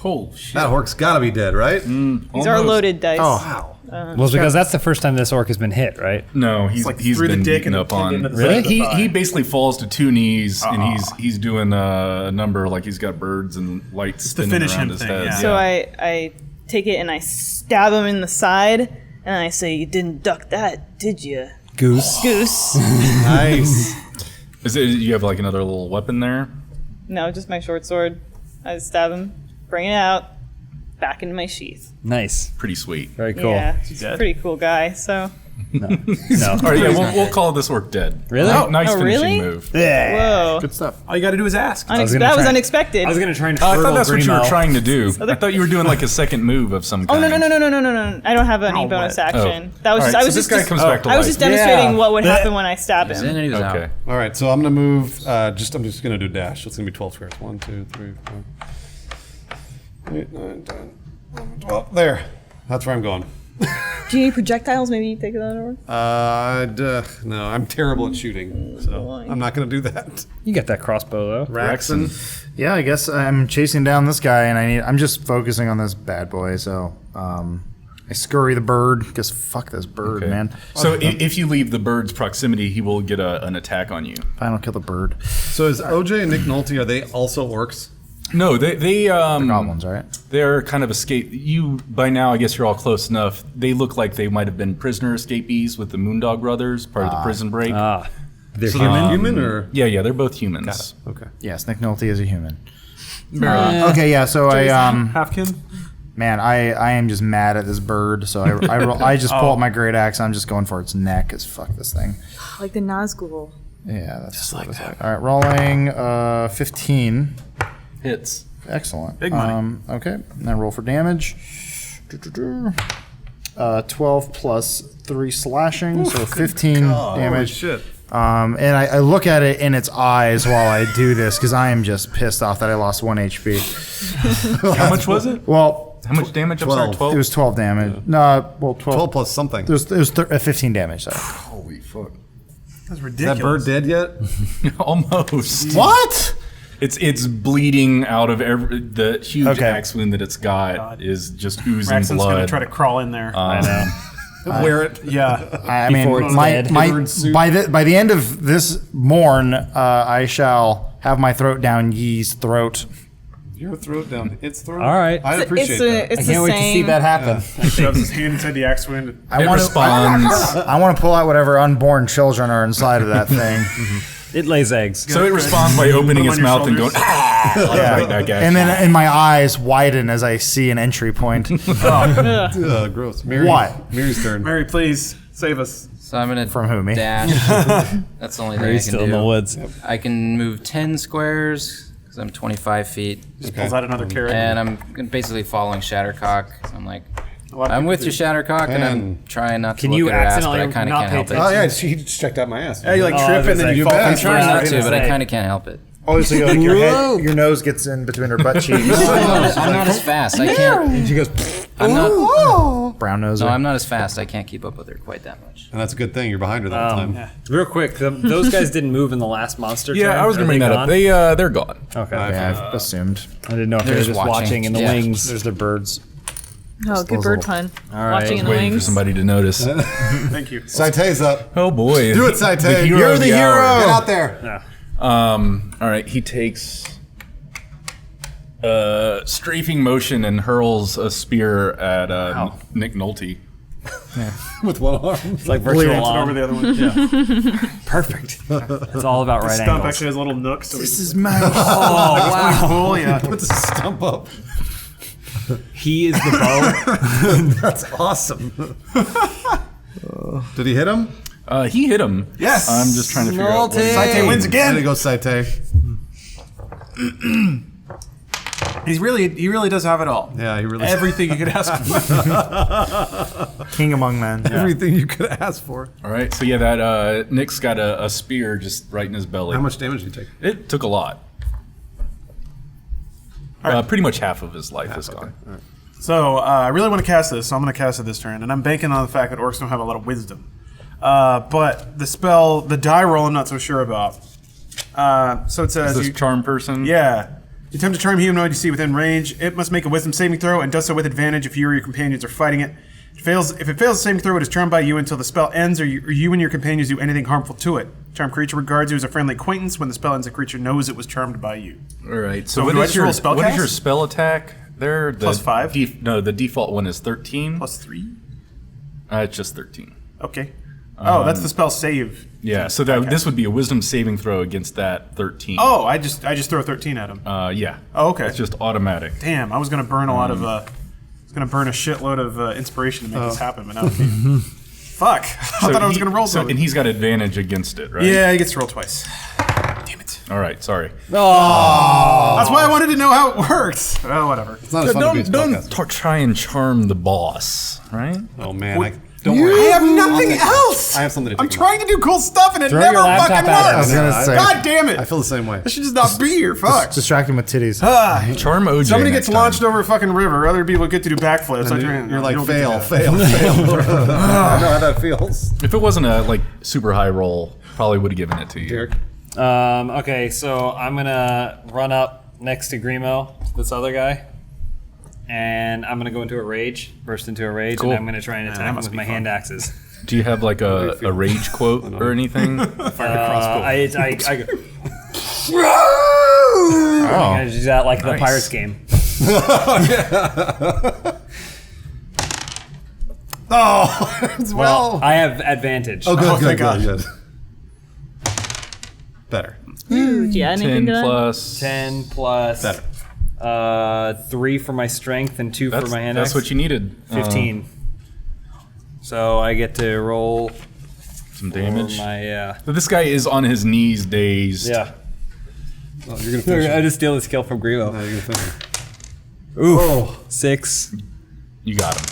Oh, shit. That orc's gotta be dead, right? These are loaded dice. Wow. Well, it's because that's the first time this orc has been hit, right? No, he's like he's through the been dick beaten and up pinned on. into the Really? side of the thigh. He basically falls to 2 knees and he's doing a number like he's got birds and lights to spinning finish around him his thing, head. yeah. So I take it and I stab him in the side. And I say, you didn't duck that, did you? Goose. Goose. Nice. You have like another little weapon there? No, just my short sword. I stab him, bring it out, back into my sheath. Nice. Pretty sweet. Very cool. Yeah, he's a pretty cool guy. So, No. All right, yeah, we'll call this orc dead. Really? Nice Oh, finishing really? move. whoa, Good stuff. All you got to do is ask. was gonna that was try- unexpected. I was going to try and I hurdle thought that's what you were Grimo. trying to do. I thought you were doing like a second move of some Oh kind. no! I don't have any Oh, bonus what? action. Oh. That was All just, right, I was so just this guy comes back to I was life. just demonstrating Yeah. what would happen when I stab He's him. in and he was Okay. out. All right, so I'm gonna move. I'm just gonna do dash. It's gonna be 12 squares. 1, 2, 3, 4, 8, 9, 10, 11, 12. There. That's where I'm going. Do you need projectiles? Maybe you take that over. No, I'm terrible at shooting, so I'm not gonna do that. You got that crossbow, though. Raxon. Yeah, I guess I'm chasing down this guy, and I'm just focusing on this bad boy. So I scurry the bird because fuck this bird, Okay. man. So if you leave the bird's proximity, he will get an attack on you. If I don't kill the bird, So is OJ and Nick Nolte, are they also orcs? No, they goblins, right? they're kind of escape. You by now, I guess you're all close enough. They look like they might have been prisoner escapees with the Moondog brothers, part of the prison break. They're So human. they're human or? Yeah, they're both humans. Okay. Yes, Nick Nolte is a human. Okay, yeah. So I Halfkin? man, I am just mad at this bird. So I just pull up my great axe. I'm just going for its neck. Cause fuck this thing. Like the Nazgul. Yeah, that's just like that. All right, rolling 15. Hits. Excellent. Big money. Okay, now roll for damage. 12 plus 3 slashing, so 15 damage. Shit. And I look at it in its eyes while I do this because I am just pissed off that I lost 1 HP. How much was it? Well, How much damage? I'm sorry, 12. 12. it was 12 damage. No, well, 12. 12 plus something. It was 15 damage. So. Holy fuck! That's Is ridiculous. that bird dead yet? Almost. What? It's bleeding out of the huge Okay. axe wound that it's got is just oozing Raxon's blood. going to try to crawl in there. I know. Wear it. yeah. I mean, Before it's my, dead. my, Bird suit. by the end of this morn, I shall have my throat down ye's throat. Your throat down its throat. All right. I'd appreciate that. It's I can't wait to see that happen. Shoves his hand inside the axe wound. It responds. I want to pull out whatever unborn children are inside of that thing. It lays eggs. So it responds by opening Put its them on mouth your and going, shoulders. ah! Right back at And you. then and my eyes widen as I see an entry point. Gross. Mary, What? Mary's turn. Mary, please save us. So I'm gonna From who, me? dash. That's the only thing I He's can still do. in the woods. I can move 10 squares because I'm 25 feet, Pulls out another carrot. and I'm basically following Shattercock. I'm like, A lot of I'm people with do. you, Shattercock, and I'm And- trying not to Can look you at her ass, but I accidentally kind of not can't pay help it. Oh yeah, he just checked out my ass. Yeah, you like Oh, I trip was and then gonna you say, fall. bet. I'm trying not to, gonna but I say. kind of can't help it. Oh, so like your nose gets in between her butt cheeks. I'm not as fast. I can't. And she goes, I'm not. brown nose. No, I'm not as fast. I can't keep up with her quite that much. And that's a good thing. You're behind her that time. Real quick, those guys didn't move in the last monster turn. Yeah, I was Are gonna bring they that up. gone? They're gone. Okay. Yeah, I've assumed. I didn't know if they They're were just just watching in the Yeah. wings. There's the birds. Oh, good those bird little- pun. right. Watching in the Waiting for wings. somebody to notice. Thank you. Saite's up. Oh boy. Do it, Saite. The hero You're of the the hero. hour. Get out there. All right, he takes strafing motion and hurls a spear at Nick Nolte. With one arm. It's like virtual Over lawn. the other one. Yeah. Perfect. It's all about right Stump angles. actually has a little nook. So This is my. Oh wow! cool. Yeah. Put the stump up. He is the bow. That's awesome. Did he hit him? He hit him. Yes. I'm just trying to figure out. What Saite wins There again. you go, Saite. He really does have it all. Yeah, he really. Everything you could ask for. King among men. Everything you could ask for. All right, so yeah, that Nick's got a spear just right in his belly. How much damage did he take? It took a lot. Pretty much half of his life is gone. All right. So I really want to cast this, so I'm going to cast it this turn, and I'm banking on the fact that orcs don't have a lot of wisdom. But the spell, the die roll, I'm not so sure about. So it says, Is this charm person? yeah. You attempt to charm a humanoid you see within range. It must make a wisdom saving throw and does so with advantage if you or your companions are fighting it. If it fails the saving throw, it is charmed by you until the spell ends or you and your companions do anything harmful to it. Charmed creature regards you as a friendly acquaintance. When the spell ends, the creature knows it was charmed by you. All right. So So, do I what just is your roll spell what is cast? your spell attack there? The Plus 5? No, the default one is 13. Plus 3? It's just 13. Okay. Oh, that's the spell save. Yeah. So that this would be a wisdom saving throw against that 13. Oh, I just throw 13 at him. Yeah. Oh, okay. It's just automatic. Damn, I was gonna burn a lot of. I was gonna burn a shitload of inspiration to make this happen, but now. Fuck! I thought I was gonna roll something. And he's got advantage against it, right? Yeah, he gets to roll twice. Damn it! All right. Sorry. That's why I wanted to know how it works. Oh, whatever. It's not as fun to be a Don't spellcaster. try and charm the boss, right? Oh man, don't worry. I have nothing else. I have something to I'm take trying to do cool stuff and it Throw never your laptop fucking at him. I was works. gonna say. God damn it! I feel the same way. I should just not be here. Fuck. Distract him with titties. Charm OJ. Somebody next gets launched time. over a fucking river. Other people get to do backflips. And you're like, you don't get to fail, do that. fail. I know how that feels. If it wasn't a like super high roll, probably would have given it to you. Derek. Okay, so I'm gonna run up next to Grimo, this other guy, and I'm gonna go into a rage, burst into a rage, Cool. and I'm gonna try and attack him must with be my fun. hand axes. Do you have like a rage quote or anything? I go. Oh. I'm gonna do that like the Nice. Pirates game. Oh, as well. I have advantage. Oh, good, thank good, good. Better. Yeah, anything 10 to that? plus. 10 plus Better. 3 for my strength and 2 for my hand That's axe. what you needed. 15. So I get to roll Some for damage. my But this guy is on his knees, dazed. yeah. Oh, you're gonna finish I it. just steal this kill from Grimo. No, you're gonna finish it. Ooh, 6, You got him.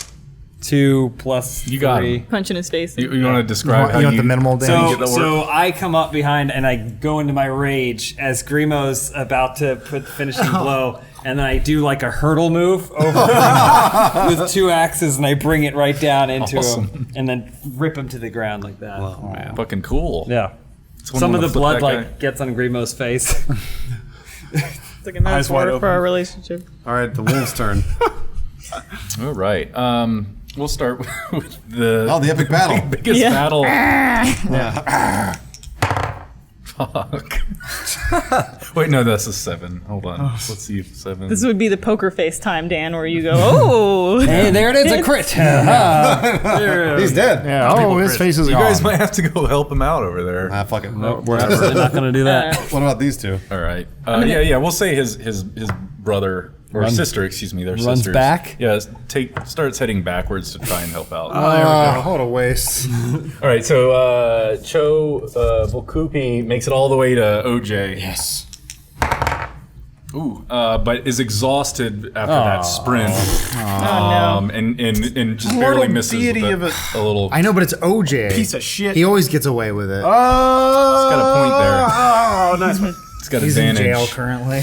2 plus You got 3. him. Punch in his face. You want to describe how You want the minimal damage? So, so I come up behind and I go into my rage as Grimo's about to put the finishing blow, and then I do like a hurdle move over him with 2 axes, and I bring it right down into him, and then rip him to the ground like that. Oh man. Fucking cool. Yeah. Someone Some of wanna the flip blood that like guy? gets on Grimo's face. It's like a metaphor wide for our open. relationship. All right, the wolf's turn. All right. We'll start with the Oh, the epic battle. biggest Yeah. battle. Yeah. Fuck. Wait, no, that's a 7. Hold on. Let's see if 7. This would be the poker face time, Dan, where you go, oh. Hey, there it is, a crit. He's dead. Yeah. Oh, his face is you gone. guys might have to go help him out over there. Ah, fuck it. We're not gonna do that. What about these two? All right. Yeah. We'll say his brother or sister, excuse me, their runs sisters. back? Yeah. Starts heading backwards to try and help out. What a waste. All right. So Cho Volkupi makes it all the way to OJ. Yes. Ooh. But is exhausted after that sprint. Oh, no. And just barely misses deity with of a little. I know, but it's OJ. Piece of shit. He always gets away with it. It's got a point there. Oh, nice. It's got He's in advantage. jail currently.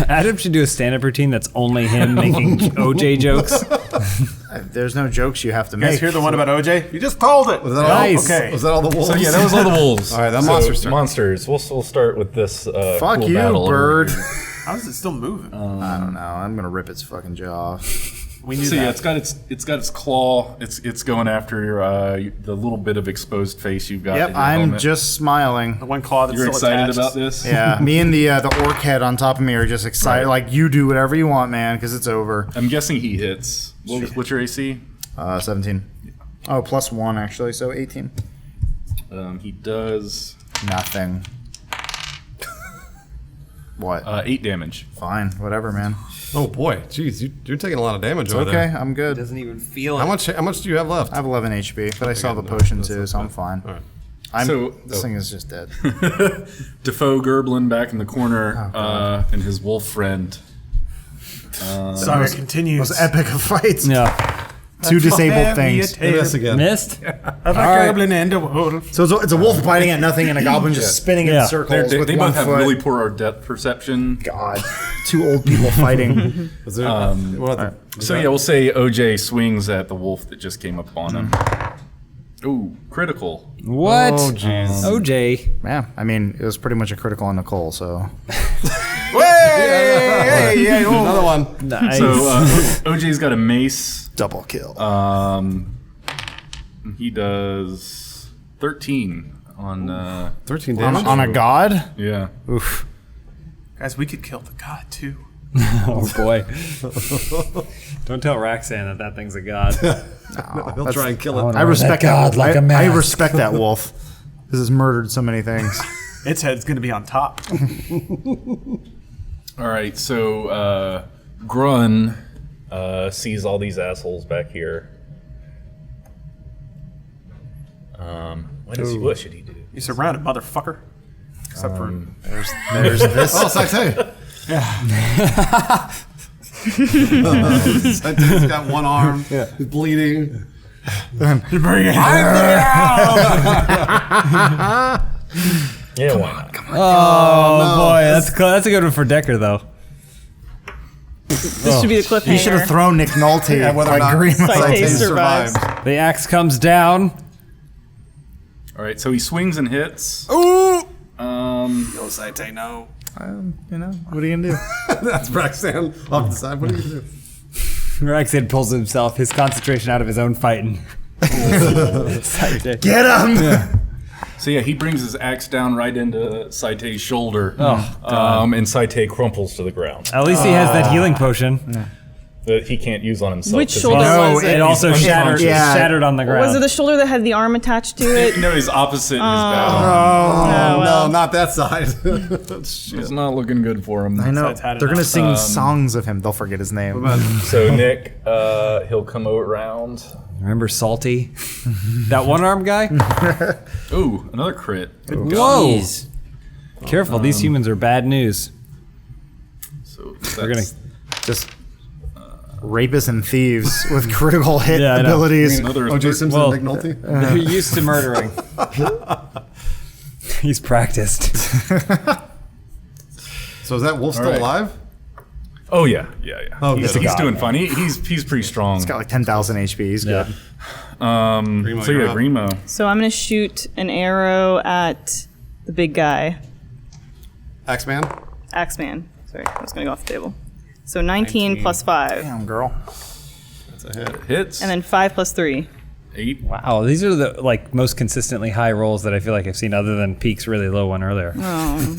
Adam should do a stand-up routine that's only him making OJ jokes. There's no jokes you have to You guys make. hear the one about OJ? You just told it. Was that all? Nice. Okay. Was that all the wolves? So yeah, that was all the wolves. All right, that So, monster's turn. Monsters. We'll start with this. Fuck cool you, battle over bird. here. How is it still moving? I don't know. I'm gonna rip its fucking jaw off. We knew So that. yeah, it's got its claw. It's going after the little bit of exposed face you've got. in Yep, your I'm helmet. just smiling. The one claw that's You're still excited attached. about this? Yeah, me and the orc head on top of me are just excited. Right. Like, you do whatever you want, man, because it's over. I'm guessing he hits. What's your AC? 17. Oh, plus 1 actually, so 18. He does Nothing. What? 8 damage. Fine, whatever, man. Oh boy, jeez, you're taking a lot of damage over Okay, there. I'm good. Doesn't even feel it. How much do you have left? I have 11 HP, but I saw the potion too, so I'm fine. All right. This thing is just dead. Defoe Gerblin back in the corner, and his wolf friend. Saga continues. Most epic of fights. Yeah. Two disabled things. Do this again. Missed? Of a goblin and a wolf. So it's a wolf biting at nothing and a goblin just spinning in circles with They one both have foot. really poor depth perception. God, two old people fighting. Was there, So yeah, we'll say OJ swings at the wolf that just came up on him. Ooh, critical. What? Oh, jeez. OJ. Yeah, I mean, it was pretty much a critical on Nicole, so. Another one. Nice. So OJ's got a mace. Double kill. He does 13 on. 13 damage. on a god? Yeah. Oof. Guys, we could kill the god too. Oh boy. Don't tell Roxanne that thing's a god. He'll try and kill it. I respect god like a I mask. respect that wolf. This has murdered so many things. Its head's gonna be on top. All right. So Grun sees all these assholes back here. What should he do? You surrounded, motherfucker. Except for There's this. Oh, Saite. Saite's got one arm. He's bleeding. you bring it. Yeah, why not? Oh boy, that's a good one for Decker though. This should be the cliffhanger. You should have thrown Nick Nolte whether or by not Green. Saite Saite survives. survived. The axe comes down. All right. So he swings and hits. Ooh! No, Saite, no. You know, what are you gonna do? That's Roxanne off the side. What are you going to do? Roxanne pulls himself, his concentration out of his own fighting. Get him! So yeah, he brings his axe down right into Saite's shoulder. Oh, and Saite crumples to the ground. At least he has that healing potion. That he can't use on himself. Which 'cause shoulder he's- was it? It also He's shattered, unconscious. Yeah. shattered on the ground. Was it the shoulder that had the arm attached to it? No, he's opposite his back. Oh, well. No, not that side. It's not looking good for him. I know. Saite's had They're gonna enough. sing songs of him. They'll forget his name. So Nick, he'll come around. Remember Salty? That one-armed guy? Ooh, another crit. Whoa! Jeez. Careful, these humans are bad news. So We're gonna Just rapists and thieves with critical hit Yeah, I know. abilities. another O.J. Simpson Well, and Nick Nolte? They're used to murdering. He's practiced. So is that wolf still right. alive? Oh yeah. Oh, he's good. he's doing fine. He's pretty strong. He's got like 10,000 HP. He's good. Grimo, So you're yeah, up. Grimo. So I'm going to shoot an arrow at the big guy. Axeman? Axeman. Sorry, I was going to go off the table. So 19 plus 5. Damn, girl. That's a hit. Hits. And then 5 plus 3. 8. Wow, these are the most consistently high rolls that I feel like I've seen, other than Peak's really low one earlier. Oh.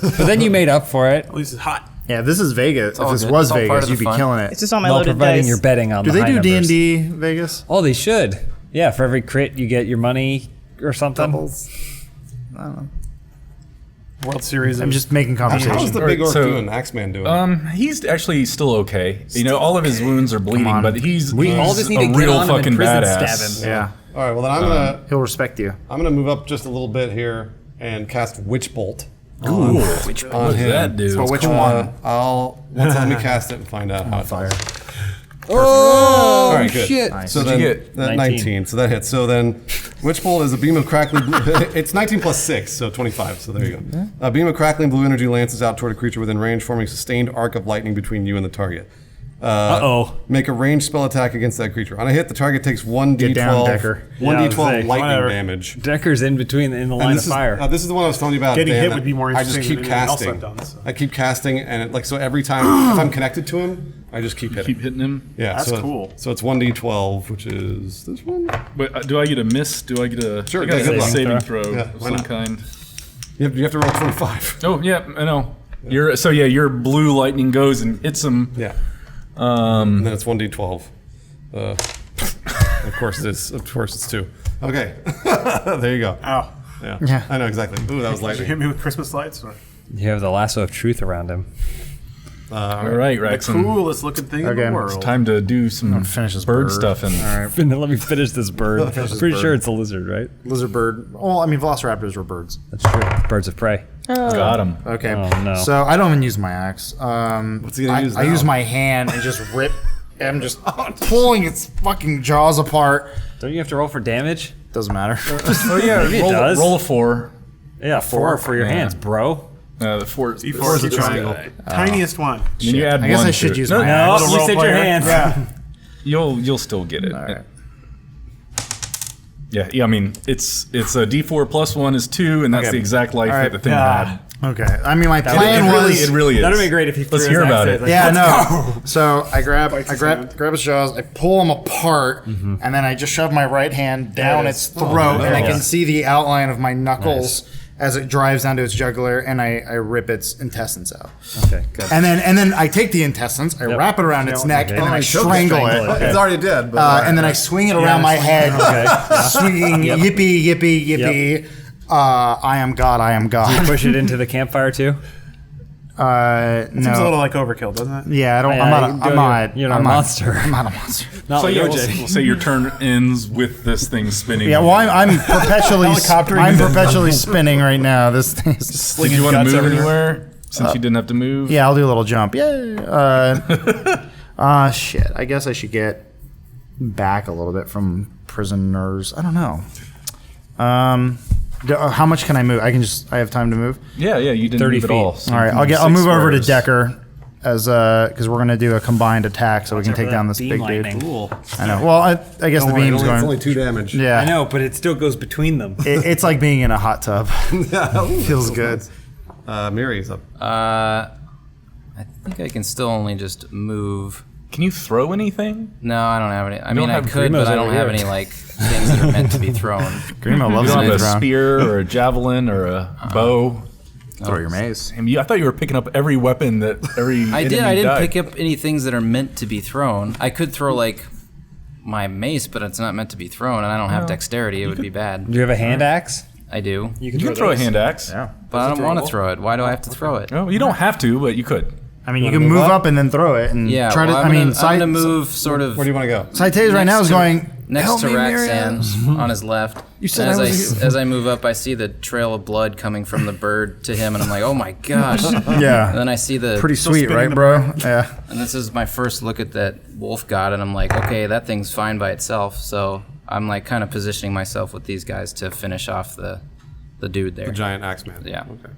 But then you made up for it. At least it's hot. Yeah, this is Vegas. If all this good. was It's all part Vegas, of the you'd be fun. killing it. It's just on my While loaded providing dice. you're betting on Do the they high do numbers. D&D Vegas? Oh, they should. Yeah, for every crit you get your money or something. World Series. I'm just making How's conversation. the big orc so- doing? Axeman doing? He's actually still okay. You know, all of his wounds are bleeding, on. but he's all just need a to get real on him in fucking prison, badass. stab him. Yeah, All right. Well, then I'm he'll respect you. gonna move up just a little bit here and cast Witch Bolt. Ooh, On what does him. that do? So which one? Let me cast it and find out how it fires. Oh, All right, good. shit. So What'd then, you get? 19. So that hits. So then, Witch Bolt is a beam of crackling blue. It's 19 plus 6, so 25. So there you go. A beam of crackling blue energy lances out toward a creature within range, forming a sustained arc of lightning between you and the target. Uh-oh. Make a ranged spell attack against that creature. On a hit, the target takes 1d12, Get down, Decker. 1d12 Yeah, I was lightning saying, whatever. damage. Decker's in between in the line And of fire. this is the one I was telling you about. Getting Dan, hit that would be more I just interesting keep than anything else casting. I've done, so. I keep casting, and so every time if I'm connected to him, I just keep hitting. Keep hitting him. Yeah, That's so, cool. So it's 1d12, which is this one. But do I get a miss? Do I get a Sure, I got yeah, good a luck. saving throw Yeah, of why some not? kind? You have to roll 25. Oh yeah, I know. Your blue lightning goes and hits him. Yeah. And then it's 1d12. Of course it is. Of course it's 2. Okay. There you go. Ow. Yeah. I know exactly. Ooh, that was Did you lightning. hit me with Christmas lights? Or? You have the lasso of truth around him. All right, The Rex. coolest looking thing in Okay. the It's world. Time to do some finish this bird bird. stuff. And Let me finish this bird. I'm pretty sure it's a lizard, right? Lizard bird. Well, I mean, velociraptors were birds. That's true. Birds of prey. got him. Okay. Oh, no. So I don't even use my axe. What's he gonna use I now? use my hand and just rip. I'm just pulling its fucking jaws apart. Don't you have to roll for damage? Doesn't matter. Oh yeah, Maybe it roll, does. roll a 4. Yeah, 4 for your Yeah. hands, bro. The 4. D4 is a triangle. Tiniest one. Then you add I guess one I to should it. use No, my No, axe. you role said your player. hands. Yeah. You'll still get it. right. Yeah. I mean, it's a D4 plus 1 is 2, and that's Okay. the exact life All right. that the thing Yeah. had. Okay. I mean, my plan It was. really is. That'd be great if he threw Let's his hear axe about at it. like, Yeah, no. So I grab his hand. his jaws, I pull them apart, and then I just shove my right hand down its throat, and I can see the outline of my knuckles as it drives down to its jugular, and I rip its intestines out. Okay, good. And then I take the intestines, I wrap it around its neck, and then I strangle it. It's already dead. But And then I swing it around my head, swinging yippee, yippee, yippee. I am God, I am God. Push it into the campfire too. Seems a little No. like overkill, doesn't it? Yeah, I don't. You're not a monster. I'm not a monster. Not So like yeah, OJ. we'll say your turn ends with this thing spinning. Yeah, well, I'm perpetually, Helicoptering I'm into- perpetually spinning right now. This thing is. Did you want to guts move everywhere. anywhere since you didn't have to move? Yeah, I'll do a little jump. Yay! Shit. I guess I should get back a little bit from prisoners. I don't know. How much can I move? I have time to move. Yeah. You didn't 30 move at feet. all. So All you right, can I'll move move 6 over to squares. Decker as because we're gonna do a combined attack, so we can take down this big dude. Cool. I know. Well, I guess Don't the worry, beam's it's going. only 2 damage. Yeah, I know, but it still goes between them. It's like being in a hot tub. Feels good. Miri's up. I think I can still only just move. Can you throw anything? No, I don't have any. I mean, I have could, Grimo's but I don't over have here. any like things that are meant to be thrown. Grimo You loves don't to have a be thrown. spear or a javelin or a bow. Throw your mace. I thought you were picking up every weapon that every. I did. enemy I didn't died. pick up any things that are meant to be thrown. I could throw like my mace, but it's not meant to be thrown, and I don't have dexterity. It would be bad. Do you have a hand axe? I do, You can throw a hand axe. Yeah. but I don't want to throw it. Why do I have to throw it? No, you don't have to, but you could. I mean, you can move up and then throw it and Yeah, try well, to. I'm I mean, gonna move sort of Where do you want to go? Saitez right now is going next "Help to me, Raxan on his left. You said and I as was- as I move up, I see the trail of blood coming from the bird to him, and I'm like, oh my gosh. And Yeah, then I see the pretty sweet, right, bro? Yeah. and this is my first look at that wolf god, and I'm like, okay, that thing's fine by itself. So I'm like kind of positioning myself with these guys to finish off the dude there. The giant axeman. Yeah. Okay.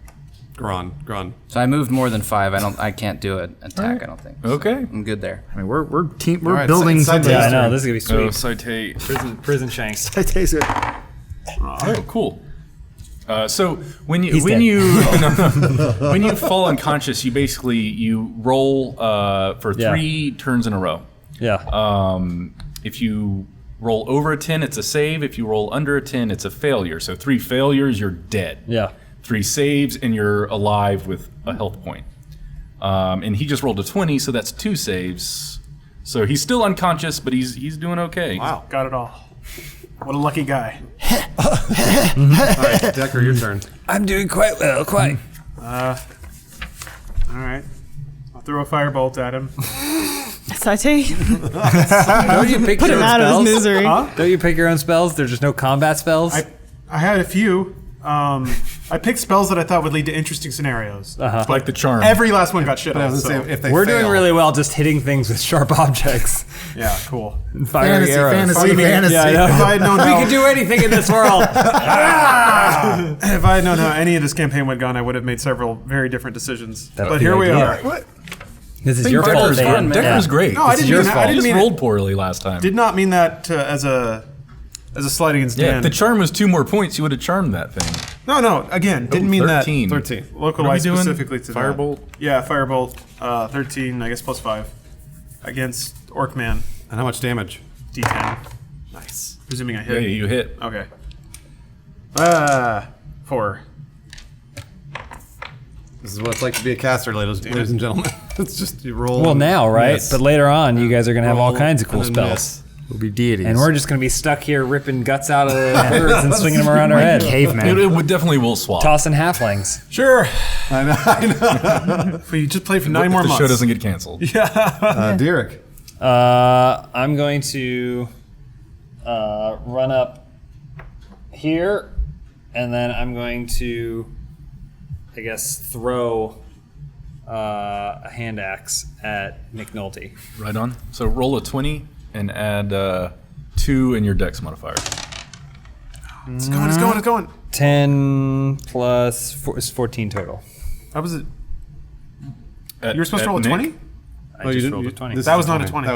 Gron. So I moved more than 5. I can't do an attack. I don't think. So Okay. I'm good there. I mean, we're All right, building Saitez. something. Yeah, I know. This is gonna be So sweet. Saite. Prison shanks. Saitez good. Oh, cool. So when you He's when dead. you when you fall unconscious, you roll for Yeah. 3 turns in a row. Yeah. If you roll over a 10, it's a save. If you roll under a 10, it's a failure. So 3 failures, you're dead. Yeah. 3 saves, and you're alive with a health point. And he just rolled a 20, so that's 2 saves. So he's still unconscious, but he's doing okay. Wow. Got it all. What a lucky guy. All right, Decker, your turn. I'm doing quite well. Quite. All right. I'll throw a firebolt at him. Saite, Don't you pick put your him own out of spells? his misery. Huh? Don't you pick your own spells? There's just no combat spells. I had a few. I picked spells that I thought would lead to interesting scenarios. Like the charm. Every last one got shit But I on. was So. gonna say, if they We're fail, doing really well just hitting things with sharp objects. Yeah, cool. And firing Fantasy, arrows. fantasy, fantasy. Yeah, I know. If I had known We how, can do anything in this world. if I had known how any of this campaign would have gone, I would have made several very different decisions. That's But the here we idea. are. What? This is your fault, Decker's Dan. fun, man. Decker's great. No, I This is didn't your mean that. I fault. didn't Just mean it. rolled poorly last time. Did not mean that to, as a slight against Yeah, Dan. if the charm was 2 more points, you would have charmed that thing. No. Again, didn't mean 13. 13. that. Localized What are we doing? specifically to Firebolt? that. Yeah, firebolt. 13, I guess plus 5 against Orcman. And how much damage? D10. Nice. Presuming I Yeah, hit. you hit. Okay. 4. This is what it's like to be a caster, ladies and gentlemen. It's just you roll. Well, and now, right? miss. But later on, you guys are going to have all Roll kinds of cool and then spells. miss. We'll be deities. And we're just going to be stuck here ripping guts out of the birds and swinging them around our head. cavemen. It would definitely will swap. Tossing halflings. Sure. I know. If we just play for 9 more the months. show doesn't get canceled. Derek. I'm going to run up here, and then I'm going to, I guess, throw a hand axe at McNulty. Right on. So roll a 20 and add 2 in your dex modifier. It's going. 10 plus 4 is 14 total. How was it? At, You were supposed to roll a 20? I just rolled a 20. That was not a 20. That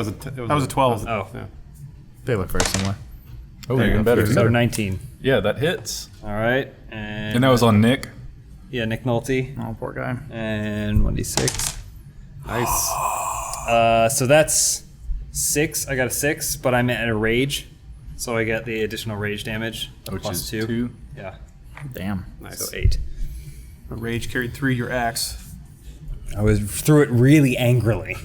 was a 12. Oh, They look very similar. Oh, There you even go. better. so 19. Yeah, that hits. All right. And that was on Nick. Yeah, Nick Nolte. Oh, poor guy. And 1d6. Nice. So that's 6. I got a 6, but I'm at a rage. So I get the additional rage damage of Which plus is 2. 2. Yeah. Damn. So 8. A rage carried through your axe. I threw it really angrily.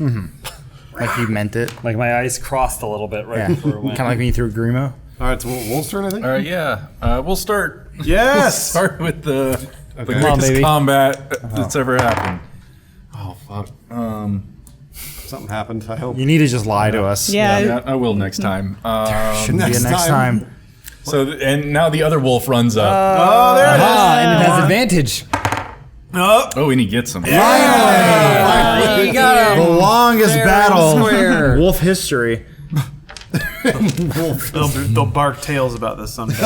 Like you meant it. Like my eyes crossed a little bit right Yeah. before it Kind went. of like when you threw Grimo. All right, so Wolf's turn, I think. All right, yeah. We'll start. Yes! Start with the Okay. Come on, greatest baby. combat that's ever happened. Oh fuck. Something happened. I hope. You need to just lie to us. Yeah. I will next time. Shouldn't be a next time. So and now the other wolf runs up. Oh, there it is! And it has advantage. Oh, and he gets him. You got The longest Fair and battle square. in wolf history. They'll bark tales about this someday.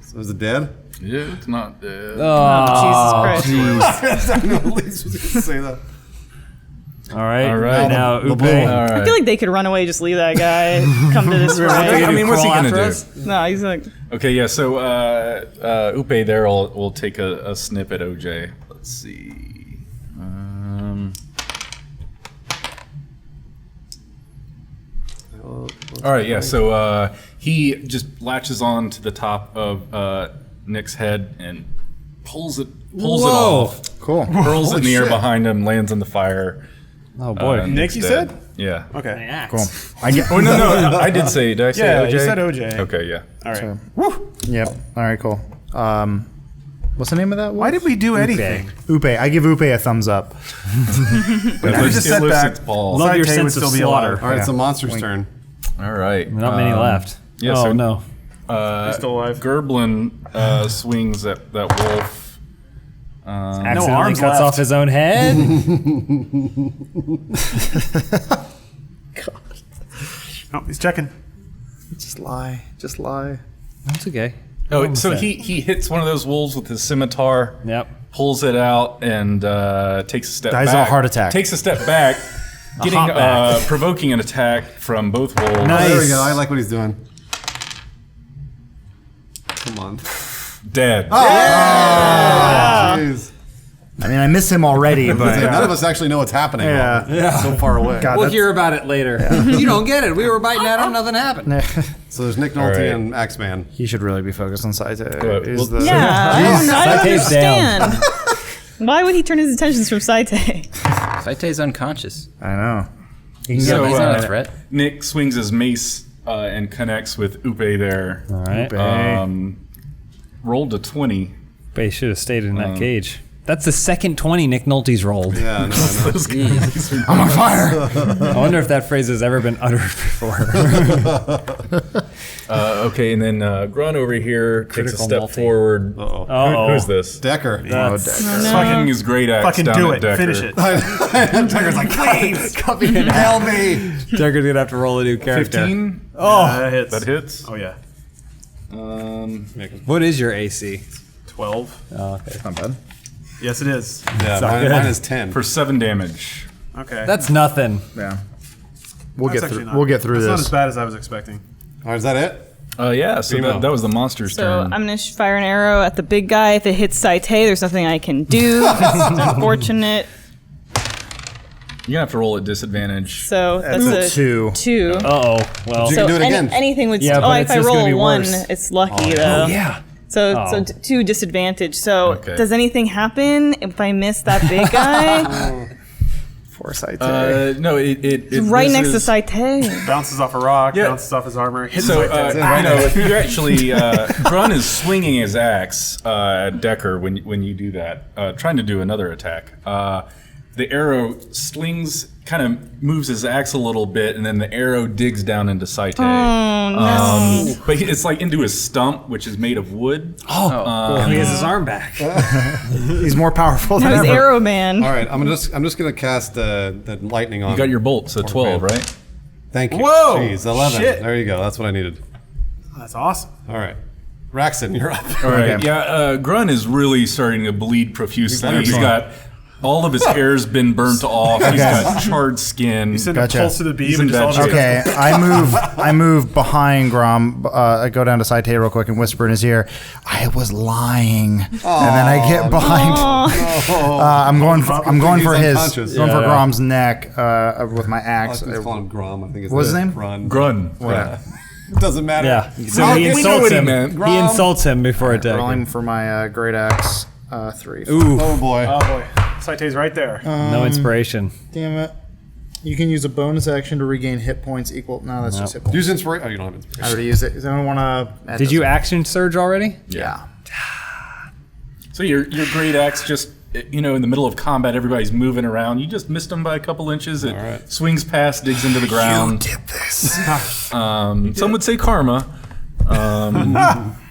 So is it dead? Yeah, it's not dead. Oh, Jesus Christ. I know Elise was going to say that. All right. All right. Now, The Upe. bull. All I right. feel like they could run away, just leave that guy, come to this I right. mean, what's he Crawl gonna after do? us? No, he's like, Okay, yeah. So Upe there will take a snip at OJ. Let's see. All right, yeah. So he just latches on to the top of Nick's head and pulls it off, Cool. hurls it in the air shit. behind him, lands on the fire. Oh, boy. and Nick, Nick's you dead. said? Yeah. Okay. Cool. I get. Oh no, I did say. Did I say Yeah, OJ? you said OJ. Okay, yeah. All right. Yep. All right. Cool. What's the name of that wolf? Why did we do anything? Upe. I give Upe a thumbs up. It just lifts sat back. its paws. Love your Saite would sense of still be slaughter. alive. All right, Yeah. it's the monster's turn. All right. Not many left. yeah, oh, so- no. Still alive. Gerblin swings at that wolf. Accidentally arms cuts left. off his own head. Oh, he's checking. Just lie. Just lie. That's okay. Oh, so he hits one of those wolves with his scimitar. Yep. Pulls it out and takes a step Dies back. of a heart attack. Takes a step back, getting hop back. provoking an attack from both wolves. Nice. There we go. I like what he's doing. Come on. Dead. Jeez. I mean, I miss him already, but None of us actually know what's happening. Yeah. So far away. God, We'll that's- hear about it later. You don't get it. We were biting at him. Nothing happened. So there's Nick Nolte right. and Axeman. he should really be focused on Saite. Well, Is the- yeah, I don't Saite's down. understand. Why would he turn his attentions from Saite? Saite's unconscious. I know. He can So, get He's not a threat. Nick swings his mace and connects with Upe there. All right. Rolled a 20. But he should have stayed in that cage. That's the second 20 Nick Nolte's rolled. Yeah, no, I know. I'm on fire. I wonder if that phrase has ever been uttered before. Okay, and then Grun over here takes a Critical step multi. forward. Uh-oh. Who's this? Decker. Swinging his great axe Fucking down do at it. Decker. Finish it. Decker's like, please, help me. Decker's gonna have to roll a new character. 15. That hits. That hits. Oh, yeah. What is your AC? 12. Oh, okay. Not bad. Yes, it is. Yeah, good. mine is 10. For 7 damage. Okay. That's nothing. Yeah. We'll That's get actually through. not- We'll get through That's not as this. bad as I was expecting. All right, is that it? Yeah, so Primo. that was the monster's So turn. I'm gonna fire an arrow at the big guy. If it hits Saite, there's nothing I can do. It's unfortunate. You're gonna have to roll at disadvantage. So that's That's a 2. 2. Uh-oh. Well. You So can do it again. anything would. Yeah, oh, but if it's I just gonna roll be a 1, worse. it's lucky though. Yeah. So Oh. 2 disadvantage. So Okay. does anything happen if I miss that big guy? for Saite. No, it Right next to loses- Saite. Bounces off a rock, Yeah. bounces off his armor. hits So, Saite. you're actually, Grun is swinging his axe at Decker when you do that, trying to do another attack. The arrow slings, kind of moves his axe a little bit, and then the arrow digs down into Saite. But it's like into his stump, which is made of wood. He has his arm back. He's more powerful than That was ever. Arrow Man. All right, I'm just gonna cast the lightning on. You got your bolt, so 12, right? Thank you. Whoa! Jeez, 11. Shit. There you go. That's what I needed. That's awesome. All right, Raxon, you're up. All right. Okay. Yeah, Grun is really starting to bleed profusely. He's Excellent. got all of his hair's been burnt off. He's got charred skin. Send Gotcha. a pulse to the beam He's and in just all bad just shape. Okay, I move behind Grom. I go down to Saite real quick and whisper in his ear, "I was lying," and then I get behind. I'm going for He's his, unconscious. going for Grom's neck with my axe. Let's call him Grom. I think it's What's his name? Grun. Grun. Yeah. It doesn't matter. Yeah. So Well, he we know insults what he him. meant. He insults him before attacking. Rolling for my great axe. 3. Ooh, Oh boy. Oh boy, Saite's right there. no inspiration. Damn it! You can use a bonus action to regain hit points equal. No, that's just hit points. Use inspiration. Oh, you don't have I inspiration. already used it. Does anyone want to? Did you action surge already? Yeah. So your great axe just, in the middle of combat, everybody's moving around. You just missed him by a couple inches. It right. swings past, digs into the ground. Did this? Some would say karma.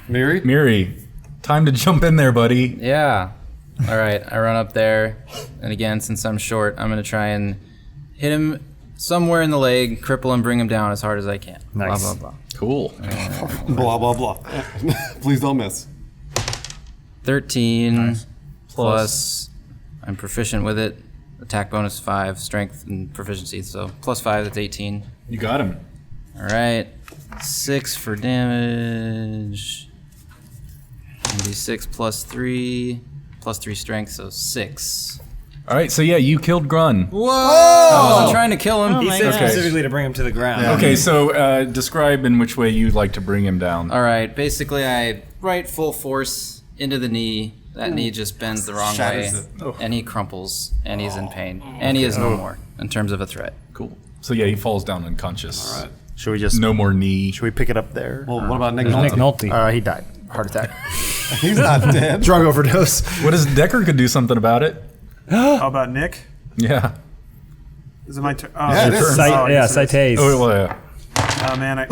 Miri? Miri, time to jump in there, buddy. Yeah. All right, I run up there, and again, since I'm short, I'm gonna try and hit him somewhere in the leg, cripple him, bring him down as hard as I can. Nice. Blah blah blah. Cool. Blah, blah, blah. Please don't miss. 13 plus I'm proficient with it. Attack bonus 5, strength and proficiency, so plus 5, that's 18. You got him. All right, 6 for damage. And d6 plus 3 strength, so 6. All right, so yeah, you killed Grun. Whoa! I wasn't trying to kill him. Oh He my said gosh. specifically to bring him to the ground. Okay, so describe in which way you'd like to bring him down. All right, basically I right full force into the knee. That knee just bends the wrong way, Shatters it. and he crumples, and he's in pain, and he is no more in terms of a threat. Cool. So yeah, he falls down unconscious. All right. Should we just? No more knee. Should we pick it up there? Well, what about Nick Nick Nolte? Nolte. He died. Heart attack. He's not dead. Drug overdose. What is Decker could do something about it? How about Nick? Yeah. Is it my turn? Oh, Yeah, it shit. is. Site, yeah, yes, it is. Saite's. Oh, well, yeah. Oh man,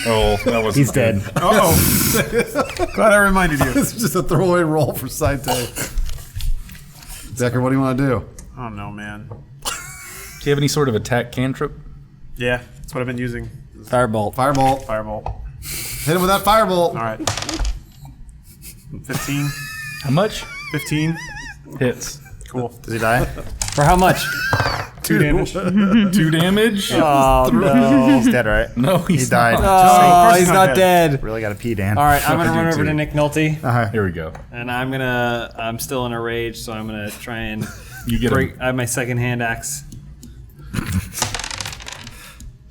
Oh, that was. He's dead. Glad I reminded you. It's just a throwaway roll for Saite. Decker, what do you want to do? Oh no, man. Do you have any sort of attack cantrip? Yeah, that's what I've been using. Firebolt. Firebolt. Firebolt. Hit him with that firebolt. All right. 15. How much? 15. Hits. Cool. Does he die? For how much? 2 damage. 2 damage? Oh, no. He's dead, right? No, he's He died. Oh, he's he's not not dead. Really got to pee, Dan. All right, I'm I gonna do run over too. to Nick Nolte, Here we go. and I'm still in a rage, so I'm gonna try and You get break. him. I have my second hand axe.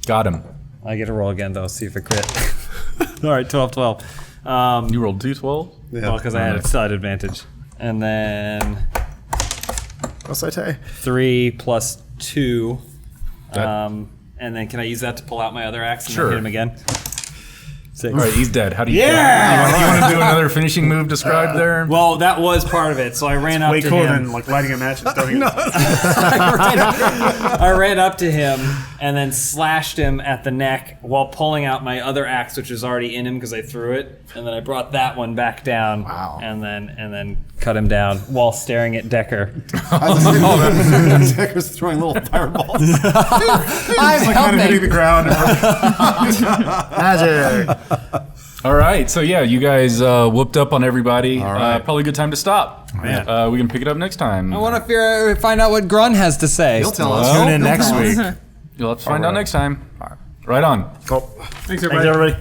Got him. I get a roll again though, see if I crit. All right, 12. You rolled 2 12? Well, because I had a slight advantage, and then What's I say? 3 plus 2. That- And then can I use that to pull out my other axe and Sure. then hit him again? 6. All right, he's dead. How do you Yeah! You want to do another finishing move described there? Well, that was part of it, so I ran up Way to cooler him. than like lighting a match and throwing it. I ran up to him and then slashed him at the neck while pulling out my other axe, which was already in him because I threw it, and then I brought that one back down. Wow. And then cut him down while staring at Decker. Decker's throwing little fireballs. It's like kind of hitting the ground. Magic. All right, so yeah, you guys whooped up on everybody. right. Probably a good time to stop. Man. We can pick it up next time. I want to find out what Grun has to say. He'll tell us. Tune in next week. You'll have to find out next time. Right on. Cool. Thanks, everybody.